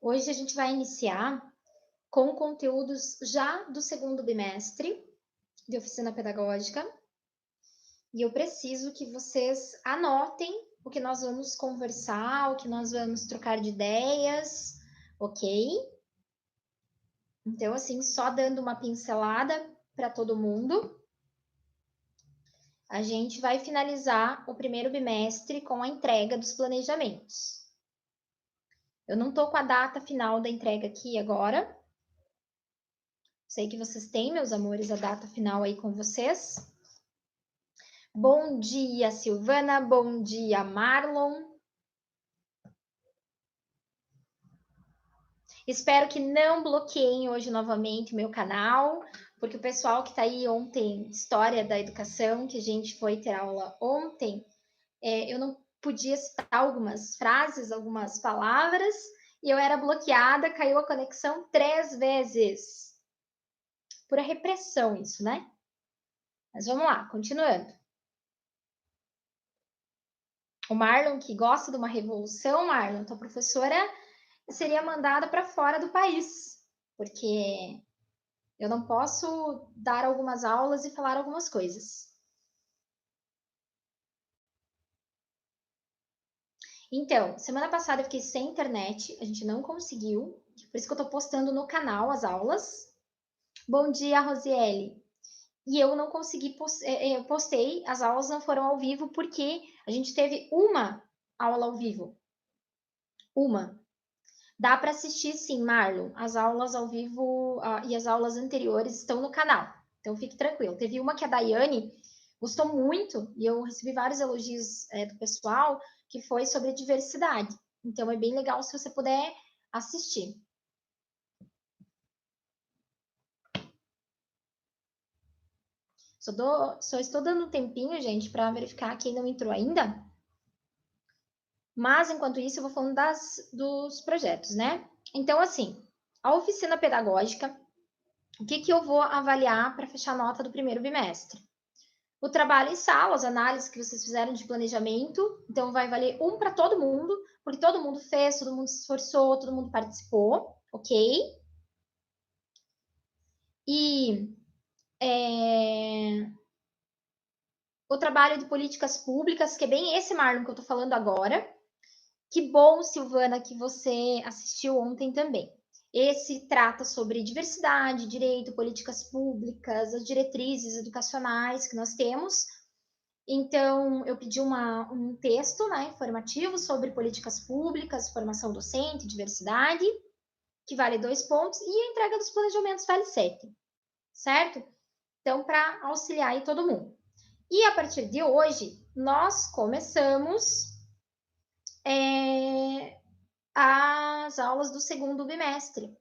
Hoje a gente vai iniciar com conteúdos já do segundo bimestre de oficina pedagógica. E eu preciso que vocês anotem o que nós vamos conversar, o que nós vamos trocar de ideias, ok? Então, assim, só dando uma pincelada para todo mundo. A gente vai finalizar o primeiro bimestre com a entrega dos planejamentos. Eu não estou com a data final da entrega aqui agora. Sei que vocês têm, meus amores, a data final aí com vocês. Bom dia, Silvana. Bom dia, Marlon. Espero que não bloqueiem hoje novamente o meu canal, porque o pessoal que está aí ontem, História da Educação, que a gente foi ter aula ontem, eu não podia citar algumas frases, algumas palavras, e eu era bloqueada, caiu a conexão 3 vezes. Pura repressão isso, né? Mas vamos lá, continuando. O Marlon, que gosta de uma revolução, Marlon, tua professora seria mandada para fora do país, porque eu não posso dar algumas aulas e falar algumas coisas. Então, semana passada eu fiquei sem internet, a gente não conseguiu, por isso que eu tô postando no canal as aulas. Bom dia, Rosiele. E eu não consegui, eu postei, as aulas não foram ao vivo porque a gente teve uma aula ao vivo. Uma. Dá para assistir sim, Marlon. As aulas ao vivo e as aulas anteriores estão no canal. Então fique tranquilo. Teve uma que a Daiane gostou muito e eu recebi vários elogios do pessoal que foi sobre diversidade. Então é bem legal se você puder assistir. Só estou dando um tempinho, gente, para verificar quem não entrou ainda. Mas, enquanto isso, eu vou falando dos projetos, né? Então, assim, a oficina pedagógica, o que eu vou avaliar para fechar a nota do primeiro bimestre? O trabalho em sala, as análises que vocês fizeram de planejamento, então vai valer um para todo mundo, porque todo mundo fez, todo mundo se esforçou, todo mundo participou, ok? E o trabalho de políticas públicas, que é bem esse, Marlon, que eu estou falando agora. Que bom, Silvana, que você assistiu ontem também. Esse trata sobre diversidade, direito, políticas públicas, as diretrizes educacionais que nós temos. Então, eu pedi um texto, né, informativo sobre políticas públicas, formação docente, diversidade, que vale 2 pontos, e a entrega dos planejamentos vale 7, certo? Então, para auxiliar aí todo mundo. E a partir de hoje, nós começamos as aulas do segundo bimestre.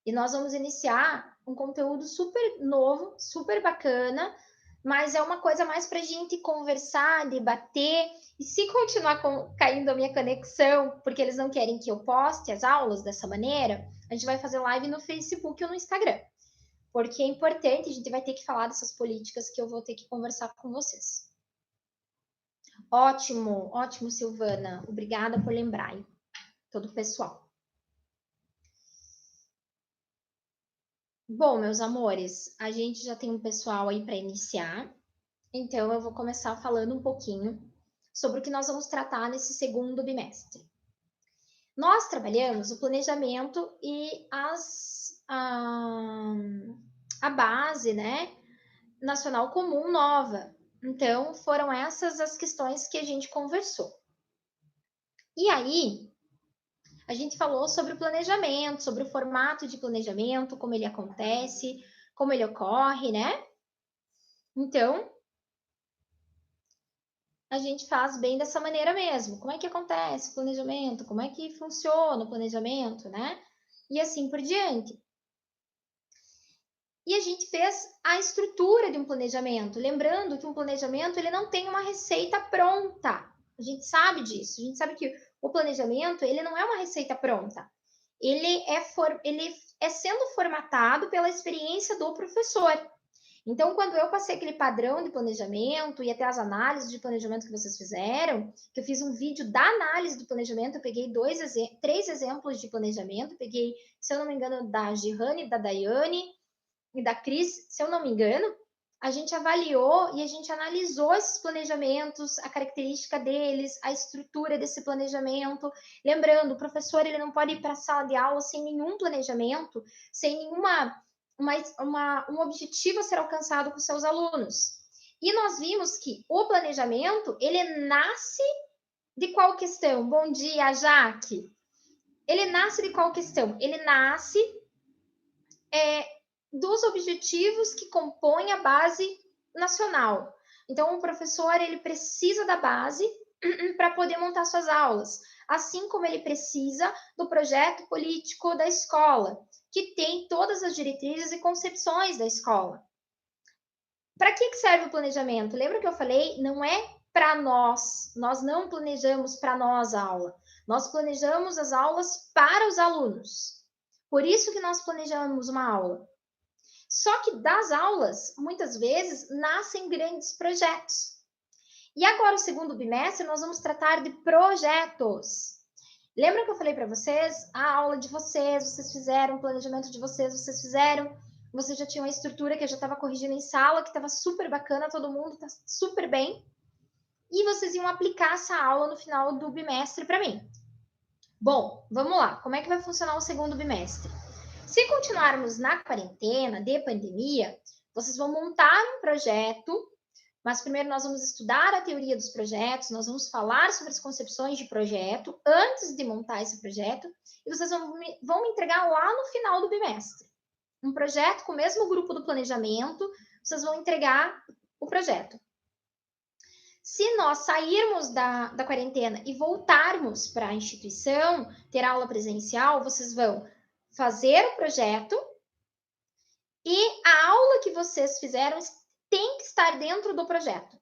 E nós vamos iniciar um conteúdo super novo, super bacana, mas é uma coisa mais para a gente conversar, debater. E se continuar caindo a minha conexão, porque eles não querem que eu poste as aulas dessa maneira, a gente vai fazer live no Facebook ou no Instagram. Porque é importante, a gente vai ter que falar dessas políticas que eu vou ter que conversar com vocês. Ótimo, ótimo, Silvana. Obrigada por lembrar, hein? Todo o pessoal. Bom, meus amores, a gente já tem um pessoal aí para iniciar, então eu vou começar falando um pouquinho sobre o que nós vamos tratar nesse segundo bimestre. Nós trabalhamos o planejamento e a base, né, nacional comum nova. Então, foram essas as questões que a gente conversou. E aí, a gente falou sobre o planejamento, sobre o formato de planejamento, como ele acontece, como ele ocorre, né? Então, a gente faz bem dessa maneira mesmo. Como é que acontece o planejamento? Como é que funciona o planejamento, né? E assim por diante. E a gente fez a estrutura de um planejamento, lembrando que um planejamento ele não tem uma receita pronta. A gente sabe disso. A gente sabe que o planejamento ele não é uma receita pronta. Ele é sendo formatado pela experiência do professor. Então, quando eu passei aquele padrão de planejamento e até as análises de planejamento que vocês fizeram, que eu fiz um vídeo da análise do planejamento, eu peguei 3 exemplos de planejamento, peguei, se eu não me engano, da Gihane, da Daiane e da Cris, se eu não me engano, a gente avaliou e a gente analisou esses planejamentos, a característica deles, a estrutura desse planejamento. Lembrando, o professor ele não pode ir para a sala de aula sem nenhum planejamento, sem um objetivo a ser alcançado com seus alunos. E nós vimos que o planejamento, ele nasce de qual questão? Bom dia, Jaque. Ele nasce de qual questão? Ele nasce dos objetivos que compõem a base nacional. Então, o professor ele precisa da base para poder montar suas aulas, assim como ele precisa do projeto político da escola, que tem todas as diretrizes e concepções da escola. Para que serve o planejamento? Lembra que eu falei? Não é para nós. Nós não planejamos para nós a aula. Nós planejamos as aulas para os alunos. Por isso que nós planejamos uma aula. Só que das aulas, muitas vezes, nascem grandes projetos. E agora, o segundo bimestre, nós vamos tratar de projetos. Lembra que eu falei para vocês? A aula de vocês fizeram, o planejamento de vocês fizeram. Vocês já tinham a estrutura que eu já estava corrigindo em sala, que estava super bacana, todo mundo está super bem. E vocês iam aplicar essa aula no final do bimestre para mim. Bom, vamos lá. Como é que vai funcionar o segundo bimestre? Se continuarmos na quarentena de pandemia, vocês vão montar um projeto, mas primeiro nós vamos estudar a teoria dos projetos, nós vamos falar sobre as concepções de projeto antes de montar esse projeto, e vocês vão me entregar lá no final do bimestre. Um projeto com o mesmo grupo do planejamento, vocês vão entregar o projeto. Se nós sairmos da quarentena e voltarmos para a instituição, ter aula presencial, vocês vão fazer o projeto e a aula que vocês fizeram tem que estar dentro do projeto.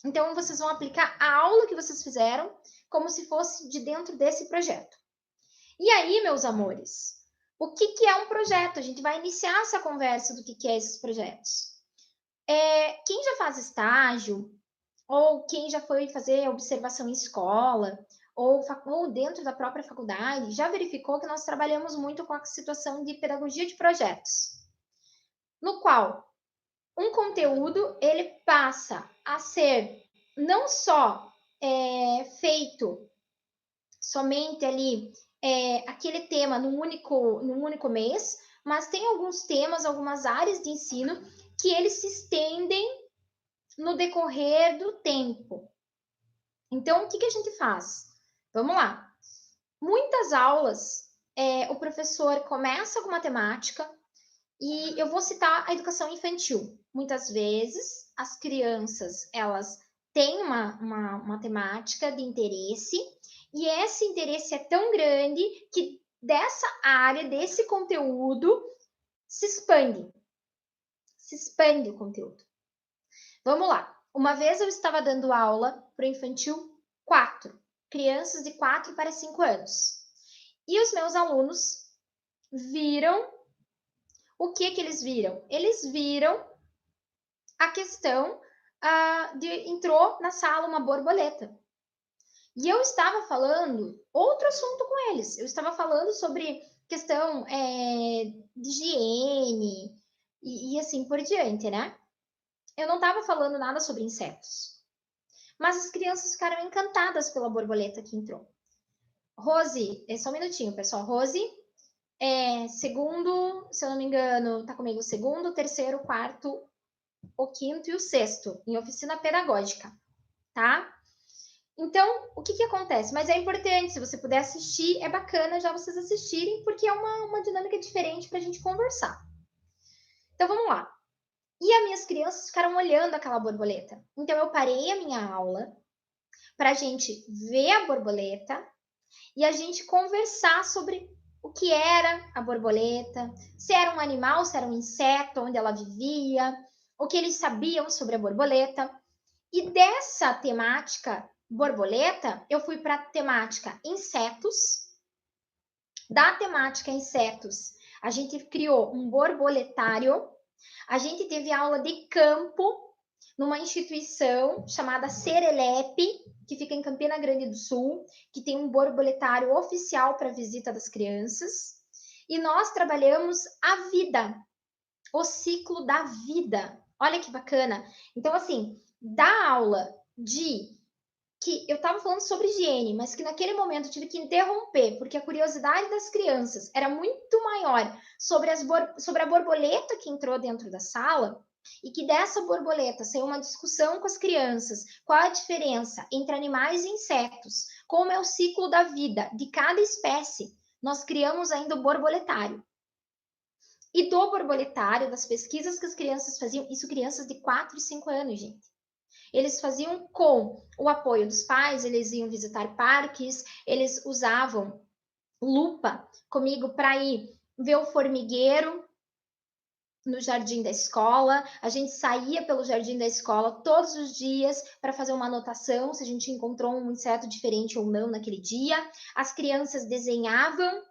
Então, vocês vão aplicar a aula que vocês fizeram como se fosse de dentro desse projeto. E aí, meus amores, o que é um projeto? A gente vai iniciar essa conversa do que é esses projetos. Quem já faz estágio, ou quem já foi fazer observação em escola, ou dentro da própria faculdade, já verificou que nós trabalhamos muito com a situação de pedagogia de projetos, no qual um conteúdo ele passa a ser não só feito somente ali aquele tema num único mês, mas tem alguns temas, algumas áreas de ensino que eles se estendem no decorrer do tempo. Então, o que a gente faz? Vamos lá. Muitas aulas, o professor começa com matemática, e eu vou citar a educação infantil. Muitas vezes, as crianças, elas têm uma temática de interesse, e esse interesse é tão grande que dessa área, desse conteúdo, se expande. Se expande o conteúdo. Vamos lá. Uma vez eu estava dando aula para o infantil 4, crianças de 4 para 5 anos. E os meus alunos viram o que eles viram? Eles viram a questão entrou na sala uma borboleta. E eu estava falando outro assunto com eles. Eu estava falando sobre questão de higiene e assim por diante, né? Eu não estava falando nada sobre insetos. Mas as crianças ficaram encantadas pela borboleta que entrou. Rose, só um minutinho, pessoal. Rose, segundo, se eu não me engano, tá comigo o segundo, terceiro, quarto, o quinto e o sexto, em oficina pedagógica, tá? Então, o que acontece? Mas é importante, se você puder assistir, é bacana já vocês assistirem, porque é uma dinâmica diferente para a gente conversar. Então, vamos lá. E as minhas crianças ficaram olhando aquela borboleta. Então, eu parei a minha aula para a gente ver a borboleta e a gente conversar sobre o que era a borboleta, se era um animal, se era um inseto, onde ela vivia, o que eles sabiam sobre a borboleta. E dessa temática borboleta, eu fui para a temática insetos. Da temática insetos, a gente criou um borboletário, A gente teve aula de campo numa instituição chamada Serelepe, que fica em Campina Grande do Sul, que tem um borboletário oficial para visita das crianças. E nós trabalhamos a vida, o ciclo da vida. Olha que bacana. Então, assim, da aula de que eu estava falando sobre higiene, mas que naquele momento eu tive que interromper, porque a curiosidade das crianças era muito maior sobre a borboleta que entrou dentro da sala, e que dessa borboleta saiu uma discussão com as crianças, qual a diferença entre animais e insetos, como é o ciclo da vida de cada espécie. Nós criamos ainda o borboletário. E do borboletário, das pesquisas que as crianças faziam, isso crianças de 4 e 5 anos, gente. Eles faziam com o apoio dos pais, eles iam visitar parques, eles usavam lupa comigo para ir ver o formigueiro no jardim da escola. A gente saía pelo jardim da escola todos os dias para fazer uma anotação se a gente encontrou um inseto diferente ou não naquele dia. As crianças desenhavam,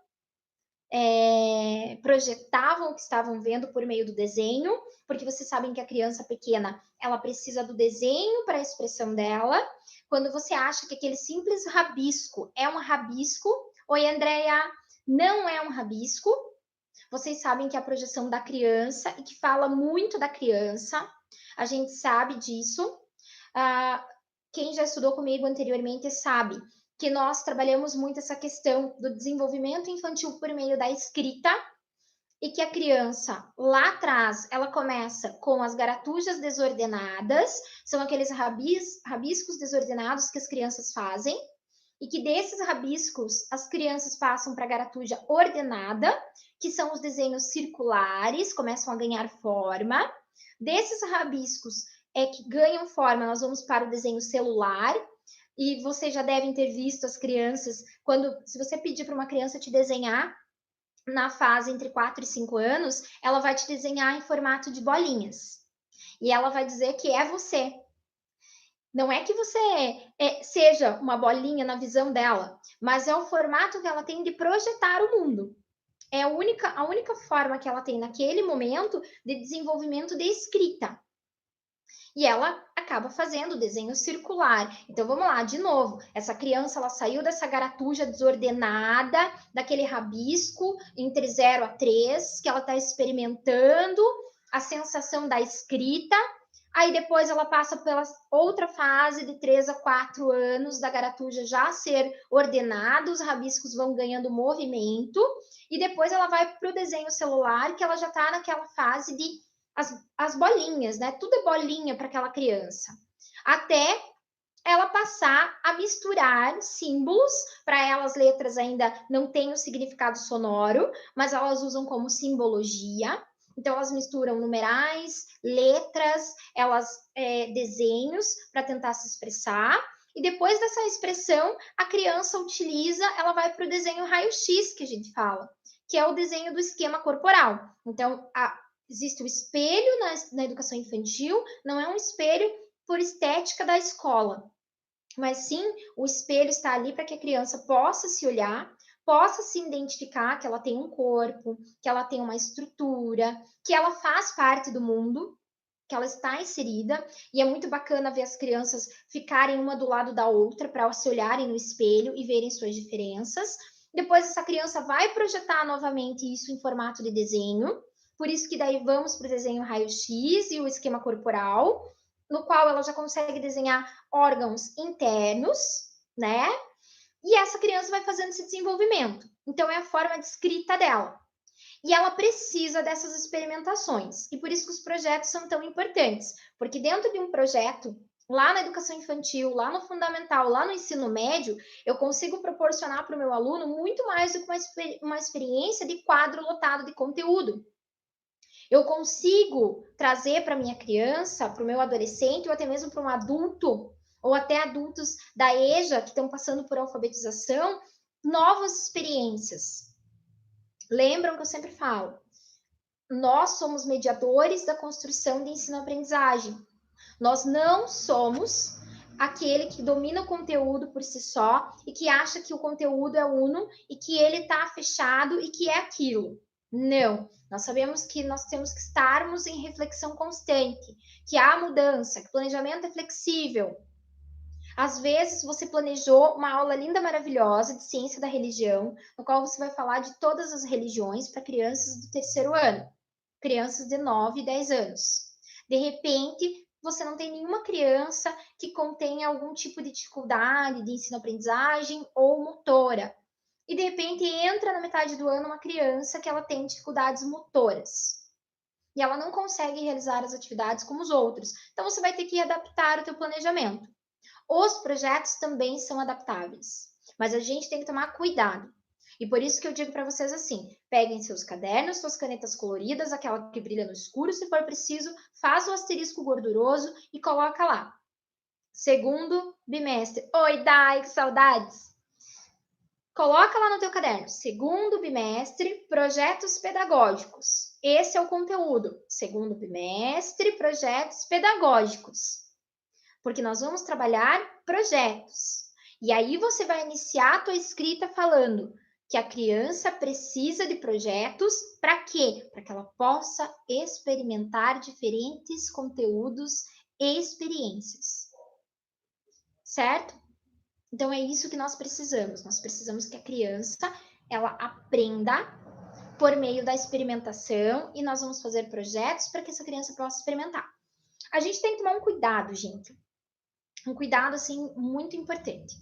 projetavam o que estavam vendo por meio do desenho, porque vocês sabem que a criança pequena, ela precisa do desenho para a expressão dela. Quando você acha que aquele simples rabisco é um rabisco, oi, Andréia, não é um rabisco. Vocês sabem que é a projeção da criança e que fala muito da criança. A gente sabe disso. Quem já estudou comigo anteriormente sabe que nós trabalhamos muito essa questão do desenvolvimento infantil por meio da escrita, e que a criança, lá atrás, ela começa com as garatujas desordenadas, são aqueles rabiscos desordenados que as crianças fazem, e que desses rabiscos as crianças passam para a garatuja ordenada, que são os desenhos circulares, começam a ganhar forma. Desses rabiscos que ganham forma, nós vamos para o desenho celular, e vocês já devem ter visto as crianças, se você pedir para uma criança te desenhar na fase entre 4 e 5 anos, ela vai te desenhar em formato de bolinhas. E ela vai dizer que é você. Não é que você seja uma bolinha na visão dela, mas é o formato que ela tem de projetar o mundo. É a única forma que ela tem naquele momento de desenvolvimento de escrita. E ela acaba fazendo o desenho circular. Então vamos lá, de novo. Essa criança, ela saiu dessa garatuja desordenada, daquele rabisco entre 0 a 3, que ela está experimentando a sensação da escrita. Aí depois ela passa pela outra fase de 3 a 4 anos da garatuja já ser ordenada, os rabiscos vão ganhando movimento, e depois ela vai para o desenho celular, que ela já está naquela fase de as bolinhas, né? Tudo é bolinha para aquela criança. Até ela passar a misturar símbolos, para elas letras ainda não têm o significado sonoro, mas elas usam como simbologia. Então elas misturam numerais, letras, desenhos para tentar se expressar. E depois dessa expressão, a criança utiliza, ela vai para o desenho raio-x, que a gente fala, que é o desenho do esquema corporal. Então, existe o espelho na educação infantil, não é um espelho por estética da escola, mas sim o espelho está ali para que a criança possa se olhar, possa se identificar que ela tem um corpo, que ela tem uma estrutura, que ela faz parte do mundo, que ela está inserida, e é muito bacana ver as crianças ficarem uma do lado da outra para se olharem no espelho e verem suas diferenças. Depois essa criança vai projetar novamente isso em formato de desenho, por isso que daí vamos para o desenho raio-x e o esquema corporal, no qual ela já consegue desenhar órgãos internos, né? E essa criança vai fazendo esse desenvolvimento. Então, é a forma de escrita dela. E ela precisa dessas experimentações. E por isso que os projetos são tão importantes. Porque dentro de um projeto, lá na educação infantil, lá no fundamental, lá no ensino médio, eu consigo proporcionar para o meu aluno muito mais do que uma experiência de quadro lotado de conteúdo. Eu consigo trazer para minha criança, para o meu adolescente, ou até mesmo para um adulto, ou até adultos da EJA que estão passando por alfabetização, novas experiências. Lembram que eu sempre falo? Nós somos mediadores da construção de ensino-aprendizagem. Nós não somos aquele que domina o conteúdo por si só e que acha que o conteúdo é uno e que ele está fechado e que é aquilo. Não. Nós sabemos que nós temos que estarmos em reflexão constante, que há mudança, que o planejamento é flexível. Às vezes você planejou uma aula linda, maravilhosa de ciência da religião, no qual você vai falar de todas as religiões para crianças do terceiro ano, crianças de 9 e 10 anos. De repente, você não tem nenhuma criança que contenha algum tipo de dificuldade de ensino-aprendizagem ou motora. E de repente entra na metade do ano uma criança que ela tem dificuldades motoras. E ela não consegue realizar as atividades como os outros. Então você vai ter que adaptar o teu planejamento. Os projetos também são adaptáveis, mas a gente tem que tomar cuidado. E por isso que eu digo para vocês assim: peguem seus cadernos, suas canetas coloridas, aquela que brilha no escuro, se for preciso, faz o asterisco gorduroso e coloca lá. Segundo bimestre. Oi, Dai, que saudades! Coloca lá no teu caderno, segundo bimestre, projetos pedagógicos. Esse é o conteúdo. Segundo bimestre, projetos pedagógicos. Porque nós vamos trabalhar projetos. E aí você vai iniciar a tua escrita falando que a criança precisa de projetos para quê? Para que ela possa experimentar diferentes conteúdos e experiências. Certo? Então é isso que nós precisamos. Nós precisamos que a criança ela aprenda por meio da experimentação e nós vamos fazer projetos para que essa criança possa experimentar. A gente tem que tomar um cuidado, gente. Um cuidado assim muito importante.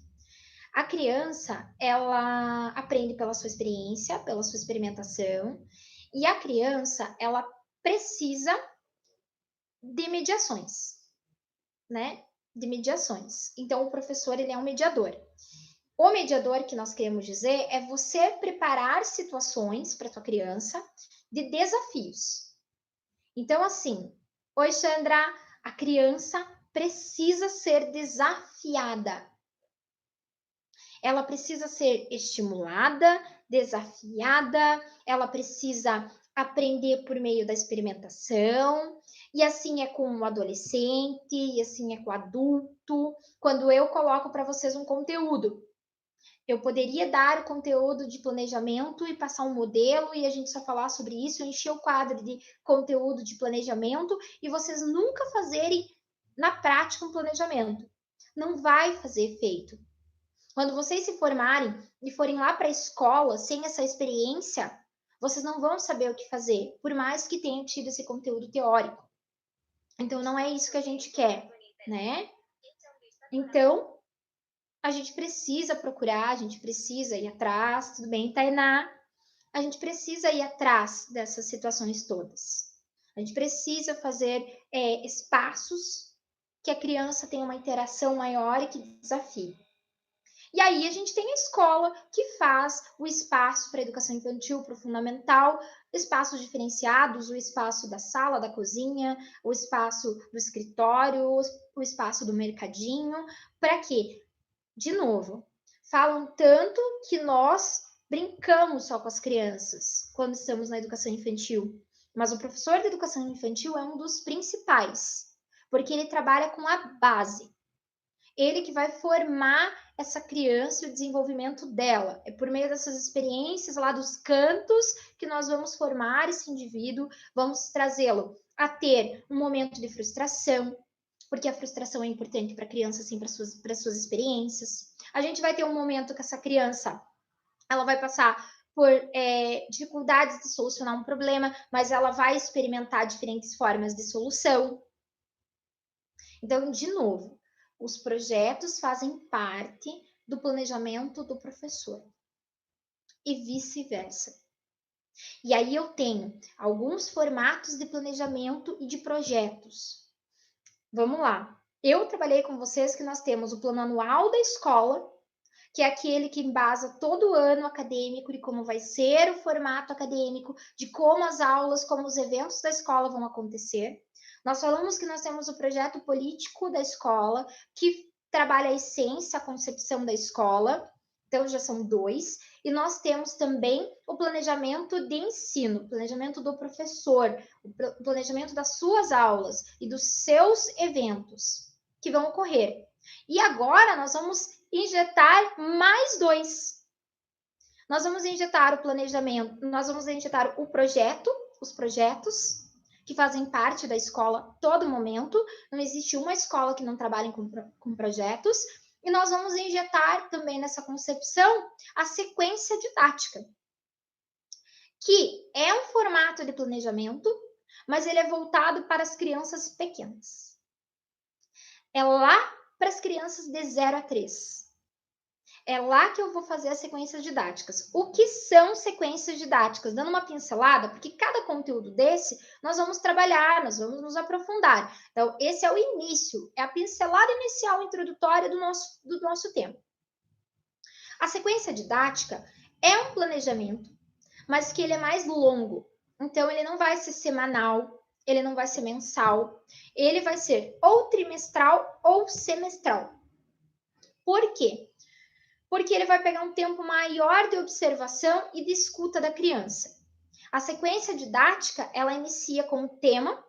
A criança, ela aprende pela sua experiência, pela sua experimentação, e a criança, ela precisa de mediações, né? De mediações. Então o professor, ele é um mediador. O mediador que nós queremos dizer é você preparar situações para tua criança de desafios. Então assim, oi Sandra, a criança precisa ser desafiada. Ela precisa ser estimulada, desafiada, ela precisa aprender por meio da experimentação, e assim é com o adolescente, e assim é com o adulto. Quando eu coloco para vocês um conteúdo, eu poderia dar o conteúdo de planejamento e passar um modelo e a gente só falar sobre isso, encher o quadro de conteúdo de planejamento e vocês nunca fazerem na prática um planejamento. Não vai fazer efeito. Quando vocês se formarem e forem lá para a escola sem essa experiência, vocês não vão saber o que fazer, por mais que tenham tido esse conteúdo teórico. Então, não é isso que a gente quer, né? Então, a gente precisa procurar, a gente precisa ir atrás, tudo bem, Tainá? A gente precisa ir atrás dessas situações todas. A gente precisa fazer espaços que a criança tenha uma interação maior e que desafie. E aí a gente tem a escola que faz o espaço para educação infantil, para o fundamental, espaços diferenciados, o espaço da sala, da cozinha, o espaço do escritório, o espaço do mercadinho, para quê? De novo, falam tanto que nós brincamos só com as crianças quando estamos na educação infantil, mas o professor de educação infantil é um dos principais, porque ele trabalha com a base. Ele que vai formar essa criança e o desenvolvimento dela. É por meio dessas experiências lá dos cantos que nós vamos formar esse indivíduo, vamos trazê-lo a ter um momento de frustração, porque a frustração é importante para a criança, assim, para suas experiências. A gente vai ter um momento que essa criança ela vai passar por dificuldades de solucionar um problema, mas ela vai experimentar diferentes formas de solução. Então, de novo, os projetos fazem parte do planejamento do professor e vice-versa. E aí eu tenho alguns formatos de planejamento e de projetos. Vamos lá. Eu trabalhei com vocês que nós temos o plano anual da escola, que é aquele que embasa todo o ano acadêmico de como vai ser o formato acadêmico, de como as aulas, como os eventos da escola vão acontecer. Nós falamos que nós temos o projeto político da escola, que trabalha a essência, a concepção da escola, então já são 2. E nós temos também o planejamento de ensino, o planejamento do professor, o planejamento das suas aulas e dos seus eventos que vão ocorrer. E agora nós vamos injetar mais 2. Nós vamos injetar o planejamento, nós vamos injetar o projeto, os projetos que fazem parte da escola a todo momento. Não existe uma escola que não trabalhe com projetos. E nós vamos injetar também nessa concepção a sequência didática, que é um formato de planejamento, mas ele é voltado para as crianças pequenas. É lá para as crianças de 0 a 3. É lá que eu vou fazer as sequências didáticas. O que são sequências didáticas? Dando uma pincelada, porque cada conteúdo desse nós vamos trabalhar, nós vamos nos aprofundar. Então, esse é o início, é a pincelada inicial introdutória do nosso tema. A sequência didática é um planejamento, mas que ele é mais longo. Então, ele não vai ser semanal, ele não vai ser mensal, ele vai ser ou trimestral ou semestral. Por quê? Porque ele vai pegar um tempo maior de observação e de escuta da criança. A sequência didática, ela inicia com um tema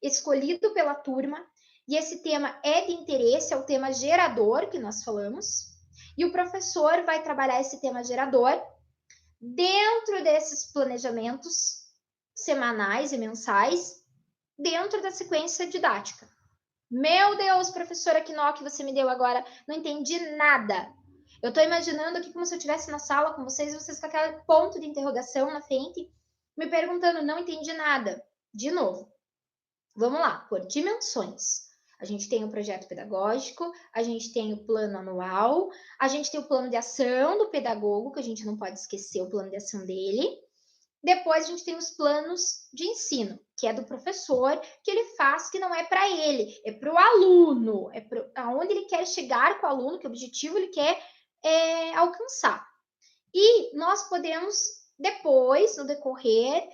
escolhido pela turma, e esse tema é de interesse, é o tema gerador que nós falamos, e o professor vai trabalhar esse tema gerador dentro desses planejamentos semanais e mensais, dentro da sequência didática. Meu Deus, professora, que nó que você me deu agora, não entendi nada. Eu estou imaginando aqui como se eu estivesse na sala com vocês, vocês com aquele ponto de interrogação na frente, me perguntando, não entendi nada. De novo, vamos lá, por dimensões. A gente tem o projeto pedagógico, a gente tem o plano anual, a gente tem o plano de ação do pedagogo, que a gente não pode esquecer o plano de ação dele. Depois a gente tem os planos de ensino, que é do professor, que ele faz, que não é para ele, é para o aluno, é para aonde ele quer chegar com o aluno, que objetivo ele quer alcançar. E nós podemos, depois, no decorrer,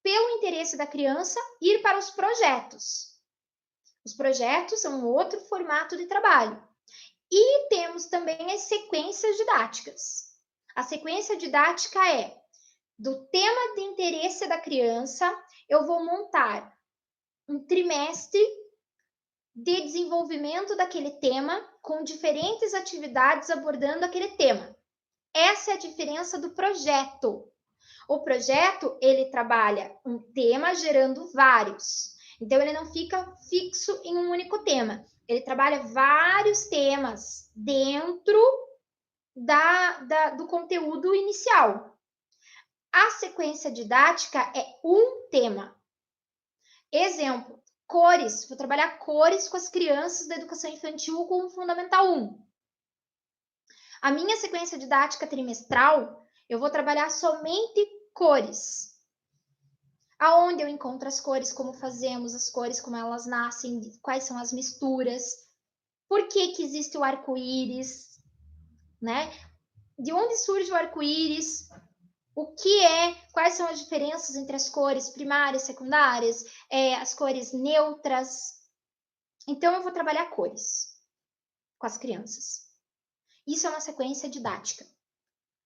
pelo interesse da criança, ir para os projetos. Os projetos são um outro formato de trabalho. E temos também as sequências didáticas. A sequência didática é do tema de interesse da criança, eu vou montar um trimestre de desenvolvimento daquele tema com diferentes atividades abordando aquele tema. Essa é a diferença do projeto. O projeto, ele trabalha um tema gerando vários. Então, ele não fica fixo em um único tema. Ele trabalha vários temas dentro do conteúdo inicial. A sequência didática é um tema. Exemplo, cores. Vou trabalhar cores com as crianças da educação infantil com o Fundamental 1. A minha sequência didática trimestral, eu vou trabalhar somente cores. Aonde eu encontro as cores, como fazemos as cores, como elas nascem, quais são as misturas, por que existe o arco-íris, né? De onde surge o arco-íris, o que é, quais são as diferenças entre as cores primárias, secundárias, as cores neutras. Então, eu vou trabalhar cores com as crianças. Isso é uma sequência didática.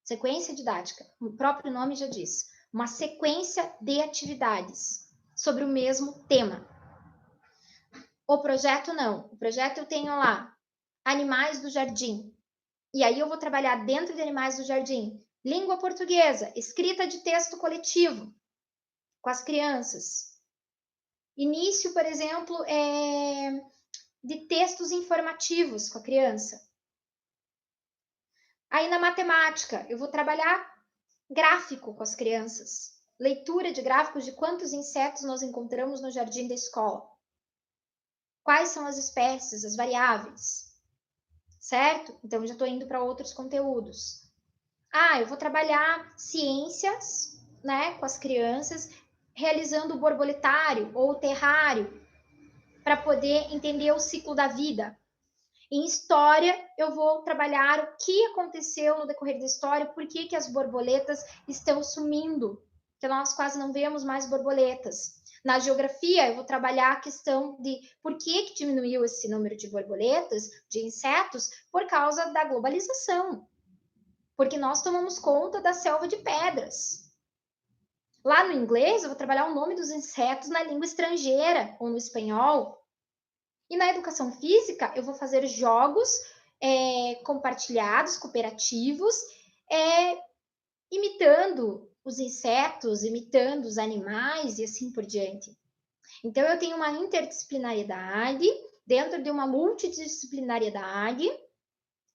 Sequência didática, o próprio nome já diz. Uma sequência de atividades sobre o mesmo tema. O projeto não. O projeto eu tenho lá animais do jardim. E aí eu vou trabalhar dentro de animais do jardim língua portuguesa, escrita de texto coletivo com as crianças. Início, por exemplo, de textos informativos com a criança. Aí na matemática, eu vou trabalhar gráfico com as crianças. Leitura de gráficos de quantos insetos nós encontramos no jardim da escola. Quais são as espécies, as variáveis. Certo? Então, já estou indo para outros conteúdos. Eu vou trabalhar ciências, né, com as crianças, realizando o borboletário ou o terrário, para poder entender o ciclo da vida. Em história, eu vou trabalhar o que aconteceu no decorrer da história, por que as borboletas estão sumindo, que nós quase não vemos mais borboletas. Na geografia, eu vou trabalhar a questão de por que diminuiu esse número de borboletas, de insetos, por causa da globalização. Porque nós tomamos conta da selva de pedras. Lá no inglês, eu vou trabalhar o nome dos insetos na língua estrangeira ou no espanhol. E na educação física, eu vou fazer jogos compartilhados, cooperativos, imitando os insetos, imitando os animais e assim por diante. Então, eu tenho uma interdisciplinariedade dentro de uma multidisciplinariedade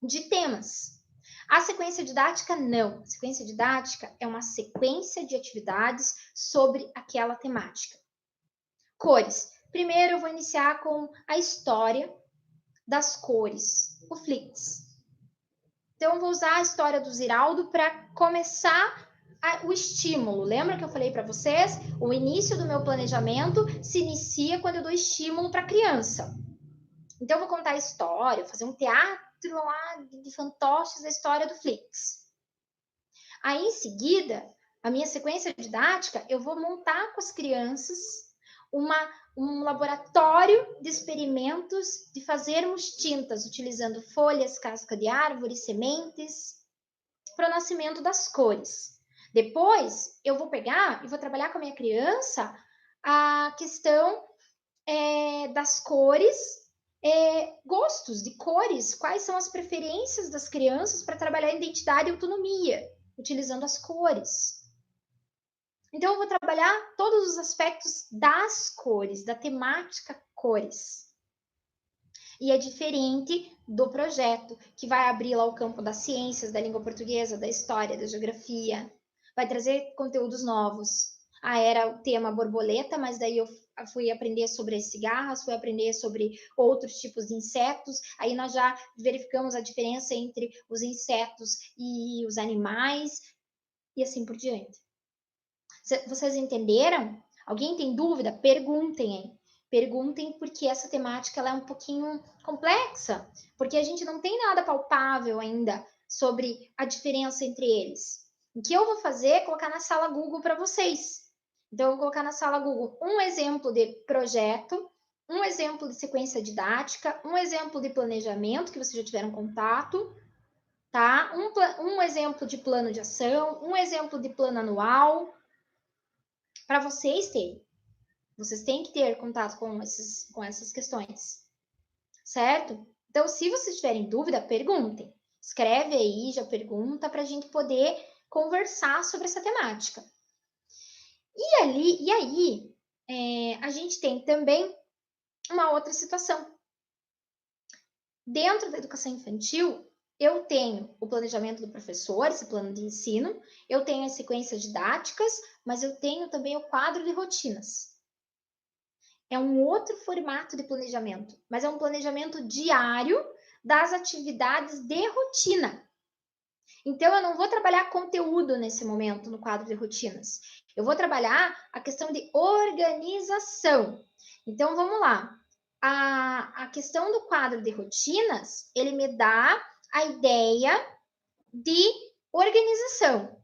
de temas. A sequência didática, não. A sequência didática é uma sequência de atividades sobre aquela temática. Cores. Primeiro, eu vou iniciar com a história das cores, o Flix. Então, eu vou usar a história do Ziraldo para começar o estímulo. Lembra que eu falei para vocês? O início do meu planejamento se inicia quando eu dou estímulo para a criança. Então, eu vou contar a história, fazer um teatro lá de fantoches da história do Flix. Aí, em seguida, a minha sequência didática, eu vou montar com as crianças um laboratório de experimentos de fazermos tintas, utilizando folhas, casca de árvore, sementes, para o nascimento das cores. Depois, eu vou pegar e vou trabalhar com a minha criança a questão das cores, gostos de cores, quais são as preferências das crianças para trabalhar a identidade e autonomia, utilizando as cores. Então, eu vou trabalhar todos os aspectos das cores, da temática cores. E é diferente do projeto, que vai abrir lá o campo das ciências, da língua portuguesa, da história, da geografia. Vai trazer conteúdos novos. Era o tema borboleta, mas daí eu fui aprender sobre as cigarras, fui aprender sobre outros tipos de insetos. Aí nós já verificamos a diferença entre os insetos e os animais, e assim por diante. Vocês entenderam? Alguém tem dúvida? Perguntem aí. Perguntem, porque essa temática ela é um pouquinho complexa, porque a gente não tem nada palpável ainda sobre a diferença entre eles. O que eu vou fazer é colocar na sala Google para vocês. Então, eu vou colocar na sala Google um exemplo de projeto, um exemplo de sequência didática, um exemplo de planejamento, que vocês já tiveram contato, tá? Um exemplo de plano de ação, um exemplo de plano anual, para vocês terem. Vocês têm que ter contato com essas questões, certo? Então, se vocês tiverem dúvida, perguntem. Escreve aí, já pergunta, para a gente poder conversar sobre essa temática. E aí, a gente tem também uma outra situação. Dentro da educação infantil, eu tenho o planejamento do professor, esse plano de ensino, eu tenho as sequências didáticas, mas eu tenho também o quadro de rotinas. É um outro formato de planejamento, mas é um planejamento diário das atividades de rotina. Então, eu não vou trabalhar conteúdo nesse momento no quadro de rotinas. Eu vou trabalhar a questão de organização. Então, vamos lá. A questão do quadro de rotinas, ele me dá a ideia de organização.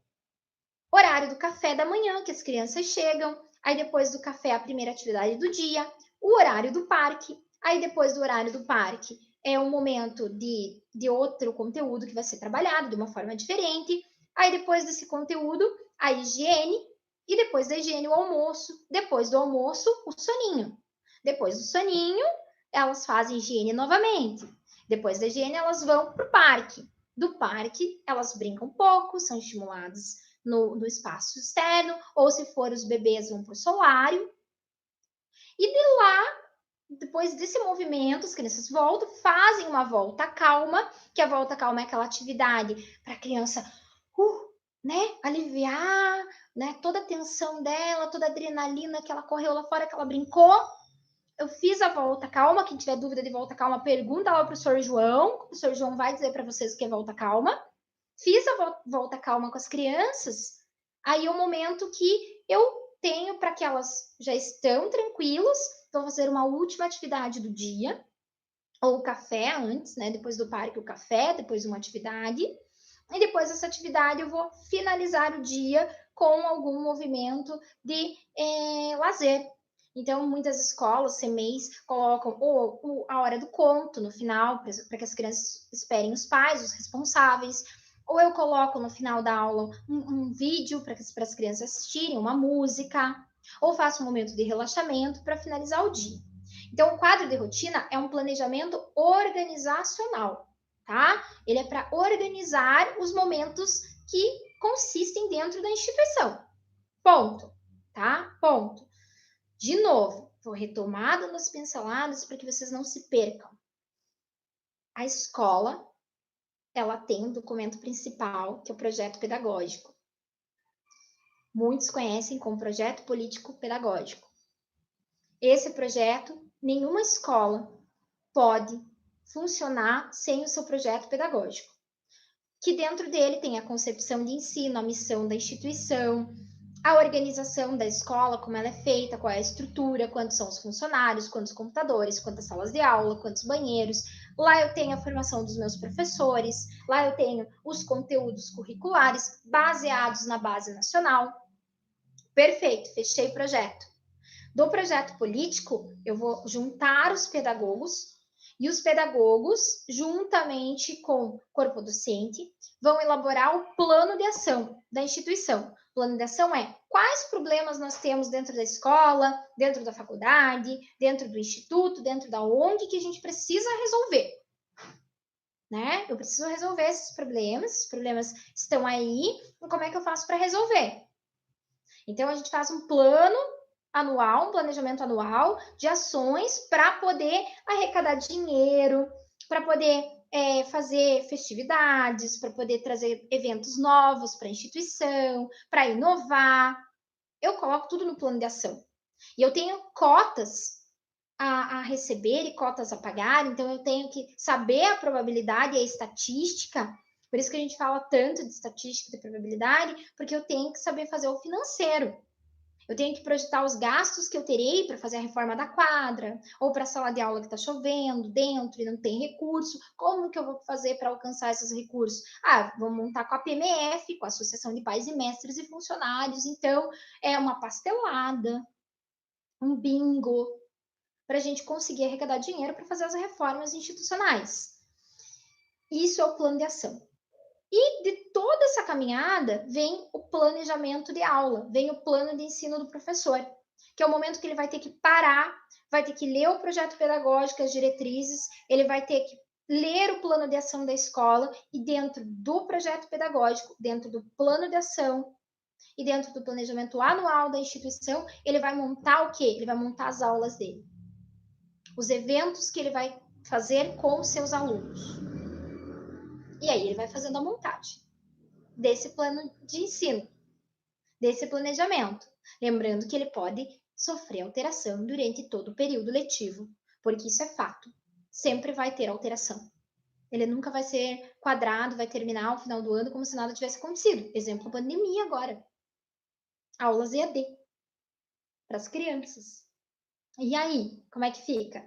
Horário do café da manhã, que as crianças chegam. Aí, depois do café, a primeira atividade do dia. O horário do parque. Aí, depois do horário do parque, é um momento de outro conteúdo que vai ser trabalhado de uma forma diferente. Aí, depois desse conteúdo, a higiene. E depois da higiene, o almoço. Depois do almoço, o soninho. Depois do soninho, elas fazem higiene novamente. Depois da higiene, elas vão para o parque. Do parque, elas brincam um pouco, são estimuladas no espaço externo, ou se for os bebês, vão para o solário. E de lá, depois desse movimento, as crianças voltam, fazem uma volta calma, que a volta calma é aquela atividade para a criança, né, aliviar, né, toda a tensão dela, toda a adrenalina que ela correu lá fora, que ela brincou. Eu fiz a volta calma. Quem tiver dúvida de volta calma, pergunta lá para o professor João. O professor João vai dizer para vocês o que é volta calma. Fiz a volta calma com as crianças. Aí é o momento que eu tenho para que elas já estão tranquilas. Vou fazer uma última atividade do dia, ou o café antes, né? Depois do parque, o café, depois uma atividade. E depois dessa atividade, eu vou finalizar o dia com algum movimento de lazer. Então, muitas escolas, CMEIs, colocam a hora do conto no final, para que as crianças esperem os pais, os responsáveis. Ou eu coloco no final da aula um vídeo para as crianças assistirem, uma música. Ou faço um momento de relaxamento para finalizar o dia. Então, o quadro de rotina é um planejamento organizacional, tá? Ele é para organizar os momentos que consistem dentro da instituição. Ponto, tá? Ponto. De novo, vou retomar dando as pinceladas para que vocês não se percam. A escola, ela tem um documento principal, que é o projeto pedagógico. Muitos conhecem como projeto político-pedagógico. Esse projeto, nenhuma escola pode funcionar sem o seu projeto pedagógico, que dentro dele tem a concepção de ensino, a missão da instituição, a organização da escola, como ela é feita, qual é a estrutura, quantos são os funcionários, quantos computadores, quantas salas de aula, quantos banheiros. Lá eu tenho a formação dos meus professores, lá eu tenho os conteúdos curriculares baseados na base nacional. Perfeito, fechei o projeto. Do projeto político, eu vou juntar os pedagogos, e os pedagogos, juntamente com o corpo docente, vão elaborar o plano de ação da instituição. O plano de ação é quais problemas nós temos dentro da escola, dentro da faculdade, dentro do instituto, dentro da ONG, que a gente precisa resolver. Né? Eu preciso resolver esses problemas estão aí, e como é que eu faço para resolver? Então, a gente faz um plano anual, um planejamento anual de ações para poder arrecadar dinheiro, para poder fazer festividades, para poder trazer eventos novos para a instituição, para inovar. Eu coloco tudo no plano de ação. E eu tenho cotas a receber e cotas a pagar, então eu tenho que saber a probabilidade e a estatística. Por isso que a gente fala tanto de estatística e de probabilidade, porque eu tenho que saber fazer o financeiro. Eu tenho que projetar os gastos que eu terei para fazer a reforma da quadra, ou para a sala de aula que está chovendo dentro e não tem recurso. Como que eu vou fazer para alcançar esses recursos? Ah, vou montar com a PMF, com a Associação de Pais e Mestres e Funcionários. Então, é uma pastelada, um bingo, para a gente conseguir arrecadar dinheiro para fazer as reformas institucionais. Isso é o plano de ação. E de toda essa caminhada vem o planejamento de aula, vem o plano de ensino do professor, que é o momento que ele vai ter que parar, vai ter que ler o projeto pedagógico, as diretrizes, ele vai ter que ler o plano de ação da escola e dentro do projeto pedagógico, dentro do plano de ação e dentro do planejamento anual da instituição, ele vai montar o quê? Ele vai montar as aulas dele. Os eventos que ele vai fazer com os seus alunos. E aí ele vai fazendo a montagem desse plano de ensino, desse planejamento. Lembrando que ele pode sofrer alteração durante todo o período letivo, porque isso é fato. Sempre vai ter alteração. Ele nunca vai ser quadrado, vai terminar ao final do ano como se nada tivesse acontecido. Exemplo, pandemia agora. Aulas EAD para as crianças. E aí, como é que fica?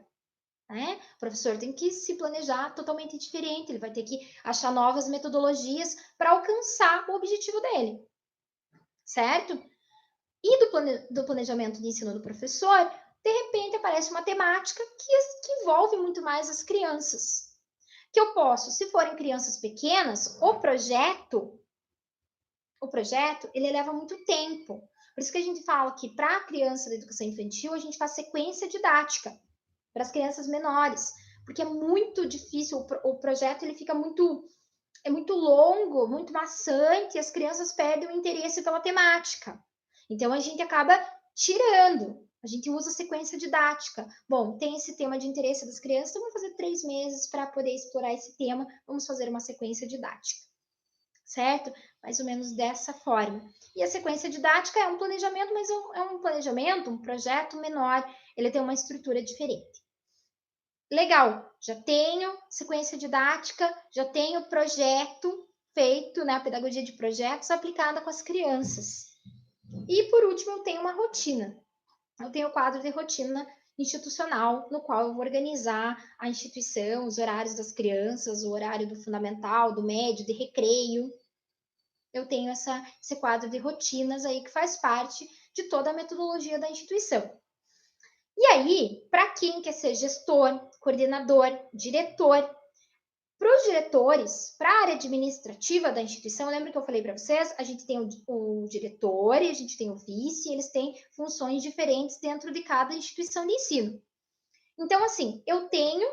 O professor tem que se planejar totalmente diferente, ele vai ter que achar novas metodologias para alcançar o objetivo dele, certo? E do planejamento de ensino do professor, de repente aparece uma temática que envolve muito mais as crianças. Que eu posso, se forem crianças pequenas, o projeto, ele leva muito tempo. Por isso que a gente fala que para a criança da educação infantil, a gente faz sequência didática para as crianças menores, porque é muito difícil, o projeto ele fica muito longo, muito maçante, e as crianças perdem o interesse pela temática. Então a gente acaba tirando, a gente usa sequência didática. Bom, tem esse tema de interesse das crianças, então vamos fazer 3 meses para poder explorar esse tema, vamos fazer uma sequência didática, certo? Mais ou menos dessa forma. E a sequência didática é um planejamento, mas é um planejamento, um projeto menor, ele tem uma estrutura diferente. Legal, já tenho sequência didática, já tenho projeto feito, né, a pedagogia de projetos aplicada com as crianças. E por último, eu tenho uma rotina. Eu tenho o quadro de rotina institucional, no qual eu vou organizar a instituição, os horários das crianças, o horário do fundamental, do médio, de recreio. Eu tenho esse quadro de rotinas aí que faz parte de toda a metodologia da instituição. E aí, para quem quer ser gestor, coordenador, diretor, para os diretores, para a área administrativa da instituição, lembra que eu falei para vocês? A gente tem o diretor e a gente tem o vice, e eles têm funções diferentes dentro de cada instituição de ensino. Então, assim, eu tenho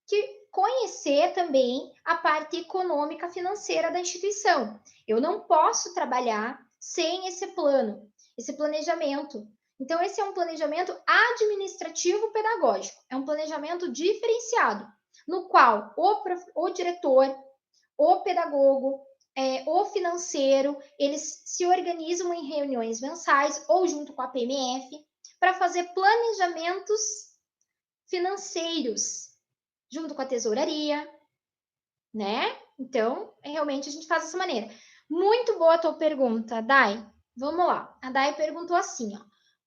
que conhecer também a parte econômica financeira da instituição. Eu não posso trabalhar sem esse plano, esse planejamento. Então, esse é um planejamento administrativo-pedagógico, é um planejamento diferenciado, no qual o diretor, o pedagogo, o financeiro, eles se organizam em reuniões mensais ou junto com a PMF para fazer planejamentos financeiros junto com a tesouraria, né? Então, realmente a gente faz dessa maneira. Muito boa a tua pergunta, Dai. Vamos lá. A Dai perguntou assim, ó.